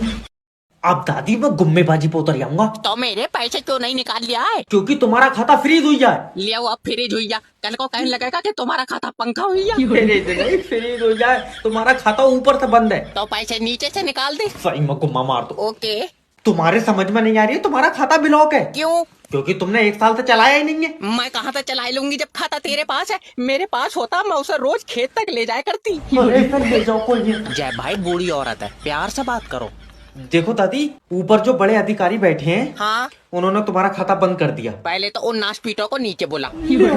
[SPEAKER 3] अब दादी मैं गुम्मेबाजी पे उतर जाऊंगा।
[SPEAKER 1] तो मेरे पैसे क्यों नहीं निकाल लिया है?
[SPEAKER 3] क्योंकि तुम्हारा खाता फ्रीज हुई जाए।
[SPEAKER 1] ले अब फ्रीज हुई जा, कल को कहने लगेगा कि तुम्हारा खाता पंखा हुई जा।
[SPEAKER 3] फ्रीज हो जाए, तुम्हारा खाता ऊपर से बंद है
[SPEAKER 1] तो पैसे नीचे से निकाल दे।
[SPEAKER 3] सही में गुम्मा मार दो।
[SPEAKER 1] ओके।
[SPEAKER 3] तुम्हारे समझ में नहीं आ रही है, तुम्हारा खाता ब्लॉक है।
[SPEAKER 1] क्यों?
[SPEAKER 3] क्योंकि तुमने 1 साल से चलाया ही नहीं है।
[SPEAKER 1] मैं कहाँ से चला लूंगी जब खाता तेरे पास है। मेरे पास होता मैं उसे रोज खेत तक ले जाया करती।
[SPEAKER 3] ले जाओ कोई नहीं।
[SPEAKER 1] जय भाई बूढ़ी औरत है, प्यार से बात करो।
[SPEAKER 3] देखो दादी, ऊपर जो बड़े अधिकारी बैठे हैं,
[SPEAKER 1] हाँ
[SPEAKER 3] उन्होंने तुम्हारा खाता बंद कर दिया।
[SPEAKER 1] पहले तो उन नाशपीटों को नीचे बोला,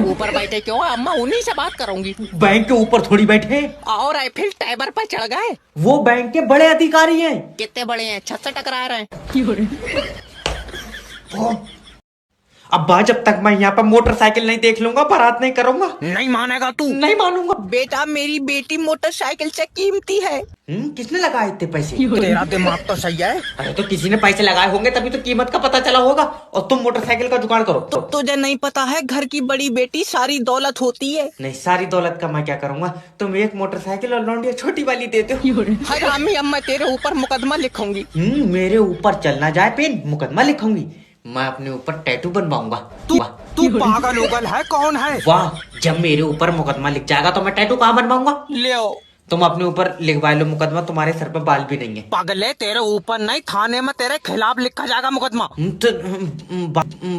[SPEAKER 1] ऊपर बैठे क्यों? अम्मा उन्हीं से बात करूंगी।
[SPEAKER 3] बैंक के ऊपर थोड़ी बैठे हैं।
[SPEAKER 1] और फिर टाइबर पर चढ़ गए।
[SPEAKER 3] वो बैंक के बड़े अधिकारी हैं।
[SPEAKER 1] कितने बड़े हैं? छत से टकरा रहे हैं।
[SPEAKER 3] अब्बा जब तक मैं यहाँ पर मोटरसाइकिल नहीं देख लूंगा, बारात नहीं करूंगा।
[SPEAKER 1] नहीं मानेगा तू?
[SPEAKER 3] नहीं मानूंगा।
[SPEAKER 1] बेटा मेरी बेटी मोटरसाइकिल से कीमती है।
[SPEAKER 3] किसने लगाए इतने पैसे?
[SPEAKER 1] तेरा दिमाग तो सही है।
[SPEAKER 3] अरे तो किसी ने पैसे लगाए होंगे तभी तो कीमत का पता चला होगा। और तुम मोटरसाइकिल का जुगाड़ करो।
[SPEAKER 1] तो तुझे नहीं पता है घर की बड़ी बेटी सारी दौलत होती है।
[SPEAKER 3] नहीं, सारी दौलत का मैं क्या करूंगा? तुम एक मोटरसाइकिल और लौंडिया छोटी वाली दे दो।
[SPEAKER 1] हरामी, अब मैं तेरे ऊपर मुकदमा लिखूंगी।
[SPEAKER 3] मेरे ऊपर चलना जाए पेन, मुकदमा लिखूंगी। मैं अपने ऊपर टैटू बनवाऊंगा।
[SPEAKER 1] तू पागल उगल है? कौन है?
[SPEAKER 3] वाह, जब मेरे ऊपर मुकदमा लिख जाएगा तो मैं टैटू कहाँ बनवाऊंगा?
[SPEAKER 1] ले आओ।
[SPEAKER 3] तुम अपने ऊपर लिखवा लो मुकदमा, तुम्हारे सर पे बाल भी नहीं है।
[SPEAKER 1] पागल है, तेरे ऊपर नहीं थाने में तेरे खिलाफ लिखा जाएगा मुकदमा।
[SPEAKER 3] तो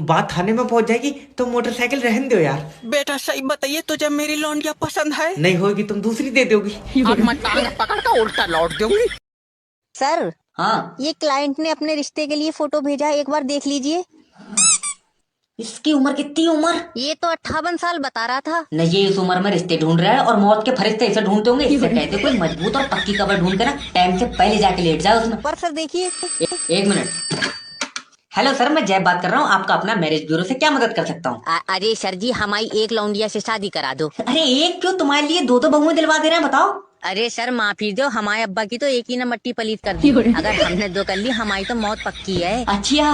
[SPEAKER 3] बात थाने में पहुंच जाएगी तो मोटरसाइकिल रहने दो यार।
[SPEAKER 1] बेटा सही बताइए, तुझे मेरी लौंडिया पसंद है?
[SPEAKER 3] नहीं होगी तुम दूसरी दे दोगी।
[SPEAKER 1] अब मैं टांग पकड़ कर उल्टा लौट दूंगी।
[SPEAKER 6] सर
[SPEAKER 2] हाँ,
[SPEAKER 6] ये क्लाइंट ने अपने रिश्ते के लिए फोटो भेजा है, एक बार देख लीजिए।
[SPEAKER 2] इसकी उम्र कितनी उम्र?
[SPEAKER 6] ये तो 58 साल बता रहा था।
[SPEAKER 2] नहीं, ये इस उम्र में रिश्ते ढूंढ रहा है और मौत के फरिश्ते ऐसे ढूंढते होंगे। इससे कहते कोई मजबूत और पक्की कबर ढूंढ कर ना टाइम से पहले जाके लेट जाए उसमें।
[SPEAKER 6] पर सर देखिए।
[SPEAKER 2] एक मिनट। हेलो सर, मैं जय बात कर रहा हूँ। आपका अपना मैरिज ब्यूरो से क्या मदद कर सकता हूँ?
[SPEAKER 6] अरे सर जी, हमारी एक लौंडिया से शादी करा दो।
[SPEAKER 2] अरे एक क्यों, तुम्हारे लिए 2 बहुएं दिलवा दे रहे हैं, बताओ।
[SPEAKER 6] अरे सर माफी दो, हमारे अब्बा की तो एक ही न मट्टी पलीत कर दी। अगर हमने 2 कर ली हमारी तो मौत पक्की है।
[SPEAKER 2] अच्छा,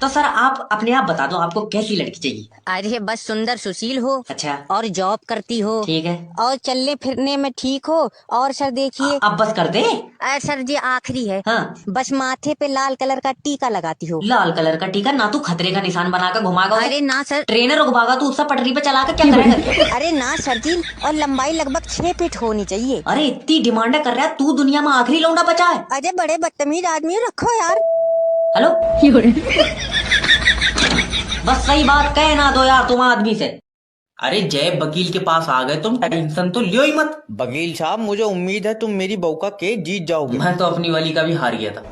[SPEAKER 2] तो सर आप अपने आप बता दो, आपको कैसी लड़की चाहिए?
[SPEAKER 6] अरे बस सुंदर सुशील हो
[SPEAKER 2] अच्छा
[SPEAKER 6] और जॉब करती हो
[SPEAKER 2] ठीक है।
[SPEAKER 6] और चलने फिरने में ठीक हो। और सर देखिए
[SPEAKER 2] अब बस कर दे।
[SPEAKER 6] सर जी आखिरी है।
[SPEAKER 2] हाँ।
[SPEAKER 6] बस माथे पे लाल कलर का टीका लगाती हो।
[SPEAKER 2] लाल कलर का टीका? ना तू खतरे का निशान बनाकर घुमागा उसे।
[SPEAKER 6] अरे ना सर।
[SPEAKER 2] ट्रेनर घुमागा तू उससे पटरी पे चला कर, क्या करेगा?
[SPEAKER 6] अरे ना सर जी, और लंबाई लगभग 6 फीट होनी चाहिए।
[SPEAKER 2] अरे इतनी डिमांड कर रहा है तू, दुनिया में आखिरी लौंडा बचा है।
[SPEAKER 6] अरे बड़े बदतमीज आदमी हो, रखो यार।
[SPEAKER 2] हेलो बस सही बात कह ना दो यार तुम आदमी से।
[SPEAKER 4] अरे जय वकील के पास आ गए तुम, टेंशन तो लियो ही मत।
[SPEAKER 3] वकील साहब मुझे उम्मीद है तुम मेरी बहू का केस जीत जाओगे।
[SPEAKER 4] मैं तो अपनी वाली का भी हार गया था।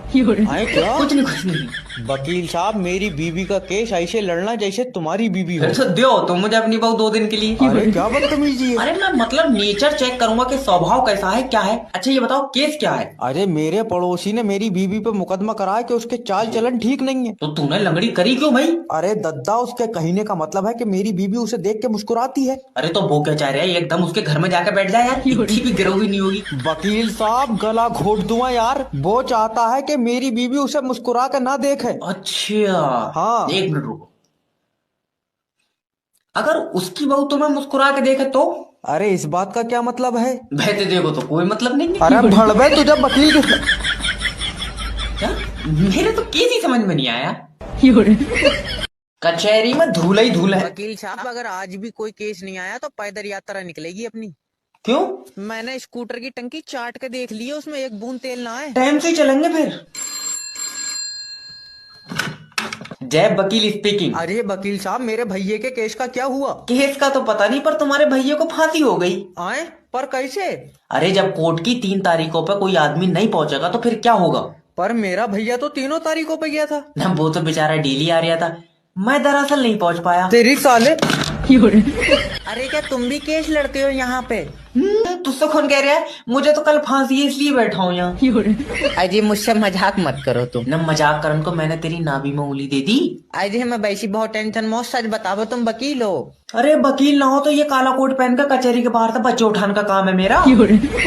[SPEAKER 3] आए क्या?
[SPEAKER 4] कुछ नहीं।
[SPEAKER 3] वकील साहब मेरी बीवी का केस ऐसे लड़ना जैसे तुम्हारी बीवी हो।
[SPEAKER 4] फिर तो दो तुम मुझे अपनी बहू 2 दिन के लिए।
[SPEAKER 3] अरे क्या बदतमीजी है।
[SPEAKER 4] अरे मैं मतलब नेचर चेक करूंगा कि स्वभाव कैसा है क्या है। अच्छा ये बताओ केस क्या है?
[SPEAKER 3] अरे मेरे पड़ोसी ने मेरी बीवी पे मुकदमा कराया कि उसके चाल चलन ठीक नहीं है।
[SPEAKER 4] तो तूने लंगड़ी करी क्यों भाई?
[SPEAKER 3] अरे दद्दा, उसके कहने का मतलब है कि मेरी बीवी उसे देख के मुस्कुराती है।
[SPEAKER 4] अरे तो वो क्या चाह रहे हैं, एकदम उसके घर में जाकर बैठ जाए यार, इतनी भी गिरोगी नहीं होगी।
[SPEAKER 3] वकील साहब गला घोट दूंगा यार। वो चाहता है कि मेरी बीवी उसे मुस्कुरा कर ना देखे।
[SPEAKER 4] अच्छा
[SPEAKER 3] हाँ।
[SPEAKER 4] 1 मिनट रुको। अगर उसकी बहू तुम्हें मुस्कुरा के देखे तो?
[SPEAKER 3] अरे इस बात का क्या मतलब है?
[SPEAKER 4] बहते देखो तो कोई मतलब नहीं है।
[SPEAKER 3] अरे भड़वे तुझे वकील के
[SPEAKER 4] क्या? मेरे तो केस ही समझ में नहीं आया। कचहरी में धूला ही धूला है।
[SPEAKER 1] वकील साहब अगर आज भी कोई केस नहीं आया तो पैदल यात्रा निकलेगी अपनी।
[SPEAKER 4] क्यों?
[SPEAKER 1] मैंने स्कूटर की टंकी चाट के देख ली है, उसमें एक बूंद तेल ना है।
[SPEAKER 4] टाइम से ही चलेंगे फिर। जय वकील स्पीकिंग।
[SPEAKER 3] अरे वकील साहब मेरे भैये के केस का क्या हुआ?
[SPEAKER 4] केस का तो पता नहीं, पर तुम्हारे भैया को फांसी हो गई।
[SPEAKER 3] आए पर कैसे?
[SPEAKER 4] अरे जब कोर्ट की 3 तारीखों पर कोई आदमी नहीं पहुंचेगा तो फिर क्या होगा?
[SPEAKER 3] पर मेरा भैया तो 3 तारीखों पे गया था।
[SPEAKER 4] ना वो तो बेचारा डेली आ रहा था, मैं दरअसल नहीं पहुंच पाया।
[SPEAKER 3] तेरी साले।
[SPEAKER 1] अरे क्या तुम भी केस लड़ते हो यहाँ पे?
[SPEAKER 4] तुझसे कौन कह रहा है? मुझे तो कल फांसी है इसलिए बैठा हूँ यहाँ।
[SPEAKER 1] अजय मुझसे मजाक मत करो तुम।
[SPEAKER 4] न मजाक करन को मैंने तेरी नाभि में उंगली दे दी।
[SPEAKER 1] अजय मैं वैसी बहुत टेंशन में हूँ, सच बताओ तुम वकील हो?
[SPEAKER 4] अरे वकील ना हो तो ये काला कोट पहनकर कचहरी के बाहर से बच्चे उठाने का काम है मेरा।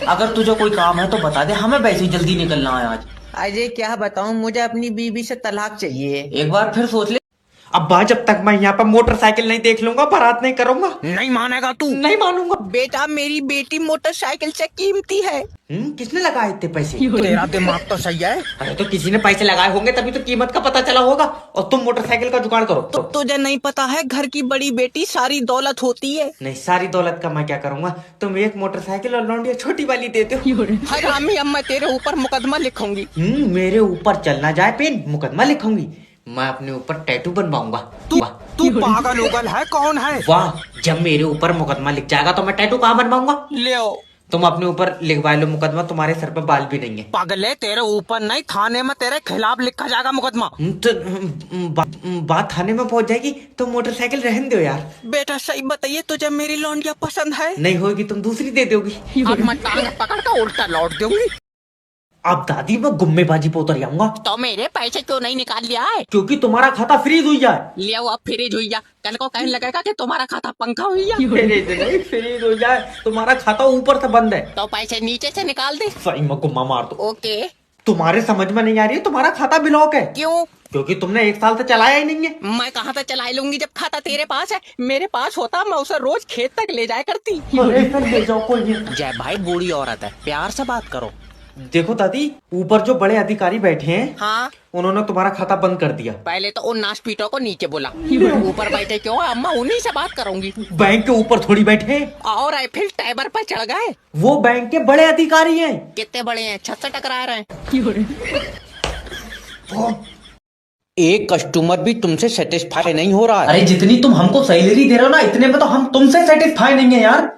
[SPEAKER 4] अगर तुझे कोई काम है तो बता दे, हमें वैसे ही जल्दी निकलना है आज।
[SPEAKER 1] अजय क्या बताऊँ, मुझे अपनी बीवी से तलाक चाहिए।
[SPEAKER 4] एक बार फिर सोच ले।
[SPEAKER 3] अब जब तक मैं यहाँ पर मोटरसाइकिल नहीं देख लूंगा बारात नहीं करूंगा।
[SPEAKER 1] नहीं मानेगा तू?
[SPEAKER 3] नहीं मानूंगा।
[SPEAKER 1] बेटा मेरी बेटी मोटरसाइकिल से कीमती है।
[SPEAKER 3] किसने लगाए इतने पैसे?
[SPEAKER 1] तेरा दिमाग तो सही है।
[SPEAKER 3] अरे तो किसी ने पैसे लगाए होंगे तभी तो कीमत का पता चला होगा। और तुम मोटरसाइकिल का जुगाड़ करो।
[SPEAKER 1] तो तुझे नहीं पता है घर की बड़ी बेटी सारी दौलत होती है।
[SPEAKER 3] नहीं, सारी दौलत का मैं क्या करूंगा? तुम एक मोटरसाइकिल और लौंडिया छोटी वाली देते हो।
[SPEAKER 1] हरामी, अब मैं तेरे ऊपर मुकदमा लिखूंगी।
[SPEAKER 3] मेरे ऊपर चलना जाए पेन, मुकदमा लिखूंगी। मैं अपने ऊपर टैटू बनवाऊंगा।
[SPEAKER 1] तू पागल उगल है? कौन है?
[SPEAKER 3] वाह, जब मेरे ऊपर मुकदमा लिख जाएगा तो मैं टैटू कहाँ बनवाऊंगा?
[SPEAKER 1] ले आओ।
[SPEAKER 3] तुम अपने ऊपर लिखवा लो मुकदमा, तुम्हारे सर पे बाल भी नहीं है।
[SPEAKER 1] पागल है, तेरे ऊपर नहीं थाने में तेरे खिलाफ लिखा जाएगा मुकदमा।
[SPEAKER 3] तो बात थाने में पहुंच जाएगी तो मोटरसाइकिल रहने दो यार।
[SPEAKER 1] बेटा सही बताइए, तुझे मेरी लौंडिया पसंद है?
[SPEAKER 3] नहीं होगी तुम दूसरी दे दोगी।
[SPEAKER 1] अब मैं टांग पकड़ कर उल्टा लौट दूंगी।
[SPEAKER 3] अब दादी मैं गुम्मेबाजी पे उतर जाऊंगा।
[SPEAKER 1] तो मेरे पैसे क्यों नहीं निकाल लिया है?
[SPEAKER 3] क्योंकि तुम्हारा खाता फ्रीज हुई जाए।
[SPEAKER 1] ले आओ, अब फ्रीज हुई जा। कल को कहने लगेगा कि तुम्हारा खाता पंखा हुई जा।
[SPEAKER 3] फ्रीज हो जाए, तुम्हारा खाता ऊपर से बंद है
[SPEAKER 1] तो पैसे नीचे से निकाल दे।
[SPEAKER 3] सही में गुम्मा मार दो।
[SPEAKER 1] ओके।
[SPEAKER 3] तुम्हारे समझ में नहीं आ रही है, तुम्हारा खाता ब्लॉक है।
[SPEAKER 1] क्यों?
[SPEAKER 3] क्योंकि तुमने 1 साल से चलाया ही नहीं है।
[SPEAKER 1] मैं कहाँ से चला लूंगी जब खाता तेरे पास है। मेरे पास होता मैं उसे रोज खेत तक ले जाया करती।
[SPEAKER 3] अरे फिर ले जाओ कोई नहीं।
[SPEAKER 1] जय भाई बूढ़ी औरत है, प्यार से बात करो।
[SPEAKER 3] देखो दादी, ऊपर जो बड़े अधिकारी बैठे हैं,
[SPEAKER 1] हाँ,
[SPEAKER 3] उन्होंने तुम्हारा खाता बंद कर दिया।
[SPEAKER 1] पहले तो उन नासपीटों को नीचे बोला। ऊपर बैठे क्यों? अम्मा उन्हीं से बात करूंगी।
[SPEAKER 3] बैंक के ऊपर थोड़ी बैठे हैं।
[SPEAKER 1] और फिर टाइबर पर चढ़ गए।
[SPEAKER 3] वो बैंक के बड़े अधिकारी हैं।
[SPEAKER 1] कितने बड़े हैं? छत से टकरा रहे हैं।
[SPEAKER 3] एक कस्टमर भी तुमसे सेटिस्फाई नहीं हो रहा है।
[SPEAKER 4] अरे जितनी तुम हमको सैलरी दे रहे हो ना, इतने में तो हम तुमसे सेटिस्फाई नहीं है यार।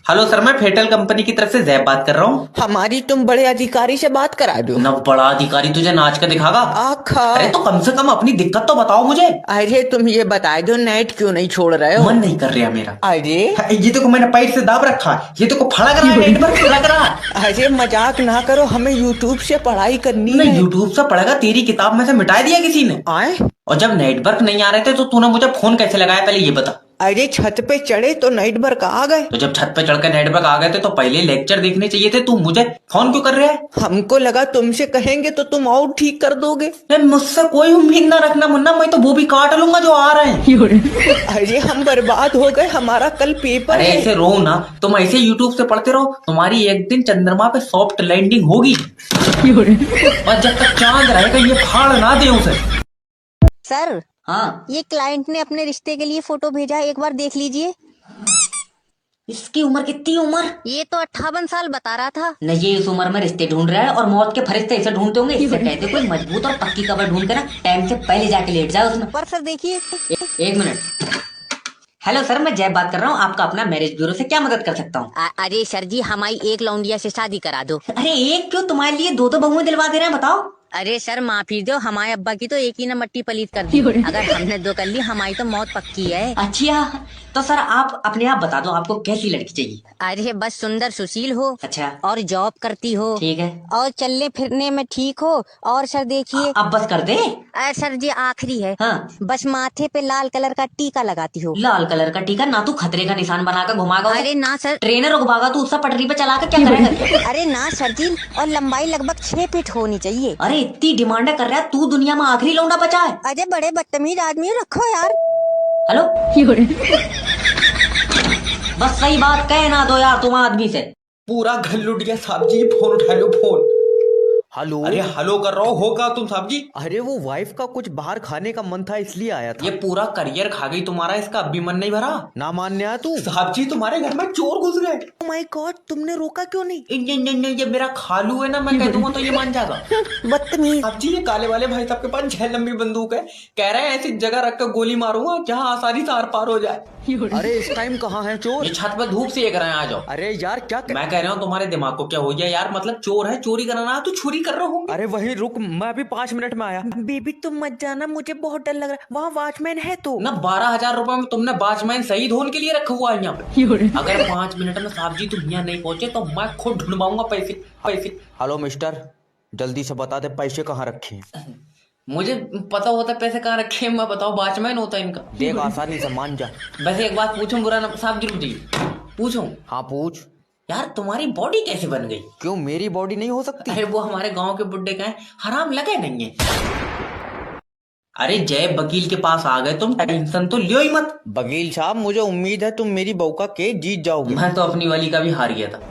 [SPEAKER 4] हेलो सर, मैं फेटल कंपनी की तरफ से जैब बात कर रहा हूँ।
[SPEAKER 1] हमारी तुम बड़े अधिकारी से बात करा दो।
[SPEAKER 4] न बड़ा अधिकारी तुझे नाच कर दिखागा।
[SPEAKER 1] आखा।
[SPEAKER 4] अरे तो कम से कम अपनी दिक्कत तो बताओ मुझे।
[SPEAKER 1] अरे तुम ये बता दो, नेट क्यों नहीं छोड़ रहे हो?
[SPEAKER 4] मन नहीं कर रहा मेरा।
[SPEAKER 1] अरे
[SPEAKER 4] ये तो मैंने पैर से दाब रखा है, ये तो फड़ा करा है, नेटवर्क फड़ा करा है।
[SPEAKER 1] अरे मजाक ना करो, हमें यूट्यूब से पढ़ाई करनी
[SPEAKER 4] मैं
[SPEAKER 1] है।
[SPEAKER 4] यूट्यूब से पढ़ेगा? तेरी किताब में से मिटा दिया किसी ने।
[SPEAKER 1] आए?
[SPEAKER 4] और जब नेटवर्क नहीं आ रहे थे तो तूने मुझे फोन कैसे लगाया, पहले ये बता। अरे छत पे चढ़े तो नाइट वर्क आ गए।
[SPEAKER 3] तो जब छत पे चढ़ कर नेटवर्क आ गए थे तो पहले लेक्चर देखने चाहिए थे। तू मुझे फोन क्यों कर रहा है?
[SPEAKER 4] हमको लगा तुमसे कहेंगे तो तुम और ठीक कर दोगे।
[SPEAKER 3] अरे मुझसे कोई उम्मीद ना रखना मुन्ना, मैं तो वो भी काट लूंगा जो आ रहे हैं।
[SPEAKER 4] अरे हम बर्बाद हो गए, हमारा कल पेपर
[SPEAKER 3] अरे
[SPEAKER 4] है।
[SPEAKER 3] ऐसे रो ना, तुम ऐसे यूट्यूब से पढ़ते रहो, तुम्हारी एक दिन चंद्रमा पे सॉफ्ट लैंडिंग होगी। और जब तक चांद रहेगा ये फाड़ ना दे उसे।
[SPEAKER 6] सर,
[SPEAKER 2] हाँ,
[SPEAKER 6] ये क्लाइंट ने अपने रिश्ते के लिए फोटो भेजा है, एक बार देख लीजिए।
[SPEAKER 2] इसकी उम्र कितनी उम्र?
[SPEAKER 6] ये तो 58 साल बता रहा था।
[SPEAKER 2] न ये इस उम्र में रिश्ते ढूंढ रहा है और मौत के फरिश्ते ऐसे ढूंढते होंगे। इससे कहते कोई मजबूत और पक्की कबर ढूंढ के ना टाइम से पहले जाके लेट जाए उसमें।
[SPEAKER 6] पर सर देखिए,
[SPEAKER 2] एक मिनट। हेलो सर, मैं जय बात कर रहा हूँ। आपका अपना मैरिज ब्यूरो से क्या मदद कर सकता हूँ?
[SPEAKER 6] अरे सर जी, हमारी एक लौंडिया से शादी करा दो।
[SPEAKER 2] अरे एक क्यों, तुम्हारे लिए दो बहुएं दिलवा दे रहे हैं, बताओ।
[SPEAKER 6] अरे सर माफी दो, हमारे अब्बा की तो एक ही ना मट्टी पलीत कर दी। अगर हमने दो कर ली, हमारी तो मौत पक्की है।
[SPEAKER 2] अच्छा, तो सर आप अपने आप बता दो आपको कैसी लड़की चाहिए?
[SPEAKER 6] अरे बस सुंदर सुशील हो,
[SPEAKER 2] अच्छा,
[SPEAKER 6] और जॉब करती हो,
[SPEAKER 2] ठीक है।
[SPEAKER 6] और चलने फिरने में ठीक हो। और सर देखिए,
[SPEAKER 2] अब बस कर दे।
[SPEAKER 6] अरे सर जी आखिरी है,
[SPEAKER 2] हाँ,
[SPEAKER 6] बस माथे पे लाल कलर का टीका लगाती हो।
[SPEAKER 2] लाल कलर का टीका? ना तू खतरे का निशान बनाकर घुमागा उसे।
[SPEAKER 6] अरे ना सर।
[SPEAKER 2] ट्रेनर उगवागा तू उसका पटरी पे चला कर क्या करेगा?
[SPEAKER 6] अरे ना सर जी, और लंबाई लगभग 6 फीट होनी चाहिए।
[SPEAKER 2] अरे इतनी डिमांड कर रहा है तू, दुनिया में आखिरी लौंडा बचा है।
[SPEAKER 6] अरे बड़े बदतमीज आदमी हो, रखो यार।
[SPEAKER 2] हेलो, बस सही बात कह ना दो यार तुम आदमी से।
[SPEAKER 3] पूरा घर लुट गया साहब जी। फोन उठा लो फोन।
[SPEAKER 4] हेलो।
[SPEAKER 3] अरे हेलो कर रहा हूँ, होगा तुम साहब जी?
[SPEAKER 4] अरे वो वाइफ का कुछ बाहर खाने का मन था इसलिए आया था।
[SPEAKER 3] ये पूरा करियर खा गई तुम्हारा, इसका अब भी मन नहीं भरा?
[SPEAKER 4] ना मान्या तू।
[SPEAKER 3] साहब जी तुम्हारे घर में चोर घुस गए।
[SPEAKER 4] Oh my God, तुमने रोका क्यों नहीं?
[SPEAKER 3] नहीं, ये मेरा खालू है ना, मैं कह दूंगा तो ये मान जाएगा।
[SPEAKER 4] बदतमीज।
[SPEAKER 3] साहब जी ये काले वाले भाई साहब के पास 6 लंबी बंदूक है, कह रहे हैं ऐसी जगह रख कर गोली मारूंगा जहाँ आसानी से आर पार हो जाए।
[SPEAKER 4] अरे इस टाइम कहाँ है चोर?
[SPEAKER 3] ये छत पर धूप सेक रहे हैं, आ जाओ।
[SPEAKER 4] अरे यार क्या
[SPEAKER 3] मैं कह रहा हूँ तुम्हारे दिमाग को क्या हो गया यार? मतलब चोर है, चोरी कराना है तो चोरी कर रहे होंगे।
[SPEAKER 4] अरे वहीं रुक, मैं अभी 5 मिनट में आया। बेबी तुम मत जाना, मुझे बहुत डर लग रहा है, वहाँ वॉचमैन है तो।
[SPEAKER 3] ना 12,000 रुपए में तुमने वॉचमैन शहीद होने के लिए रखा हुआ है यहाँ पे। अगर 5 मिनट में साहब जी तुम यहाँ नहीं पहुंचे तो मैं खुद ढूंढवाऊंगा पैसे।
[SPEAKER 4] हेलो मिस्टर, जल्दी से बता दे पैसे कहाँ रखे हैं।
[SPEAKER 3] मुझे पता होता पैसे कहाँ रखे हैं, मैं बताओ वॉचमैन होता है इनका।
[SPEAKER 4] देख आसानी से मान जा।
[SPEAKER 3] वैसे एक बात पूछूं, बुरा ना साहब जी? रुक जी, पूछूं?
[SPEAKER 4] हाँ पूछ।
[SPEAKER 3] यार तुम्हारी बॉडी कैसे बन गई?
[SPEAKER 4] क्यों मेरी बॉडी नहीं हो सकती?
[SPEAKER 3] अरे वो हमारे गांव के बुड्ढे का है, हराम लगे नहीं है। अरे जय वकील के पास आ गए तुम, टेंशन तो लियो ही मत।
[SPEAKER 4] वकील साहब मुझे उम्मीद है तुम मेरी बहू का केस जीत जाओगे।
[SPEAKER 3] मैं तो अपनी वाली का भी हार गया था।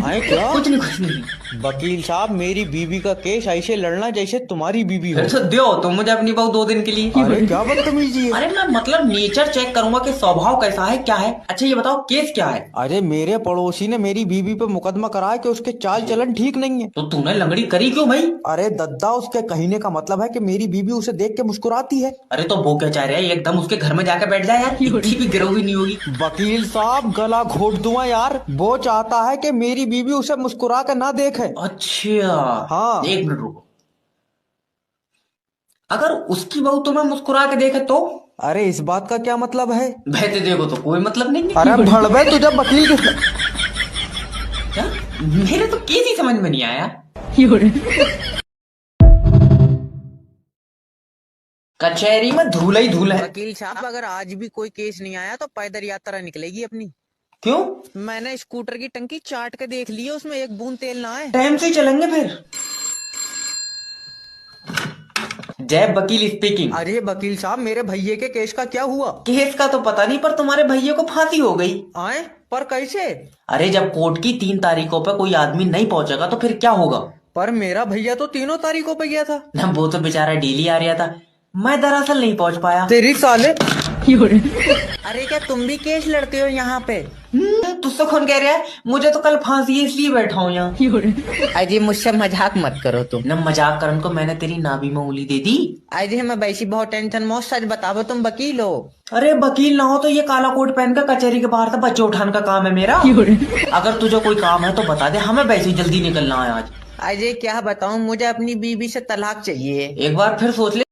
[SPEAKER 4] आए क्या?
[SPEAKER 3] कुछ नहीं।
[SPEAKER 4] वकील साहब मेरी बीवी का केस ऐसे लड़ना जैसे तुम्हारी बीवी हो।
[SPEAKER 3] तो दो तुम मुझे अपनी बहू 2 दिन के लिए।
[SPEAKER 4] अरे क्या बदतमीजी है।
[SPEAKER 3] अरे मैं मतलब नेचर चेक करूंगा कि स्वभाव कैसा है, क्या है। अच्छा ये बताओ केस क्या है?
[SPEAKER 4] अरे मेरे पड़ोसी ने मेरी बीवी पे मुकदमा कराया कि उसके चाल चलन ठीक नहीं है।
[SPEAKER 3] तो तूने लंगड़ी करी क्यों भाई?
[SPEAKER 4] अरे दद्दा, उसके कहने का मतलब है कि मेरी बीवी उसे देख के मुस्कुराती है।
[SPEAKER 3] अरे तो वो क्या चाह रहा है, एकदम उसके घर में जाकर बैठ जाए यार, इतनी भी गिरोही नहीं होगी।
[SPEAKER 4] वकील साहब गला घोट दूंगा यार, वो चाहता है कि मेरी बीवी उसे मुस्कुरा कर ना देखे।
[SPEAKER 3] अच्छा
[SPEAKER 4] हाँ।
[SPEAKER 3] 1 मिनट रुको, अगर उसकी बहू तुम्हें मुस्कुरा के देखे तो?
[SPEAKER 4] अरे इस बात का क्या मतलब है?
[SPEAKER 3] बहते देखो तो कोई मतलब नहीं है।
[SPEAKER 4] अरे भड़वे तुझे वकील के।
[SPEAKER 3] क्या? मेरे तो केस ही समझ में नहीं आया। कचहरी में धूल ही धूल है।
[SPEAKER 4] वकील साहब अगर आज भी कोई केस नहीं आया तो पैदल यात्रा निकलेगी अपनी।
[SPEAKER 3] क्यों?
[SPEAKER 4] मैंने स्कूटर की टंकी चाट के देख ली है, उसमें एक बूंद तेल ना है।
[SPEAKER 3] टाइम से ही चलेंगे फिर। जय वकील स्पीकिंग।
[SPEAKER 4] अरे वकील साहब मेरे भैये के केस का क्या हुआ?
[SPEAKER 3] केस का तो पता नहीं, पर तुम्हारे भैया को फांसी हो गई।
[SPEAKER 4] आए पर कैसे?
[SPEAKER 3] अरे जब कोर्ट की 3 तारीखों पर कोई आदमी नहीं पहुंचेगा तो फिर क्या होगा?
[SPEAKER 4] पर मेरा भैया तो 3 तारीखों पे गया था
[SPEAKER 3] ना। वो तो बेचारा डेली आ रहा था, मैं दरअसल नहीं पहुंच पाया।
[SPEAKER 4] तेरी साले। अरे क्या तुम भी केस लड़ते हो यहाँ पे?
[SPEAKER 3] तुझसे कौन कह रहा है? मुझे तो कल फांसी है इसलिए बैठा हूँ यहाँ।
[SPEAKER 4] अजय मुझसे मजाक मत करो तुम।
[SPEAKER 3] न मजाक करन को मैंने तेरी नाभि में उंगली दे दी।
[SPEAKER 4] अजय मैं वैसी बहुत टेंशन में, सच बताओ तुम वकील हो?
[SPEAKER 3] अरे वकील ना हो तो ये काला कोट पहन कर कचहरी के बाहर से बच्चे उठाने का काम है मेरा। अगर तुझे कोई काम है तो बता दे, हमें वैसे ही जल्दी निकलना है आज।
[SPEAKER 4] अजय क्या बताऊं, मुझे अपनी बीवी से तलाक चाहिए।
[SPEAKER 3] एक बार फिर सोच ले।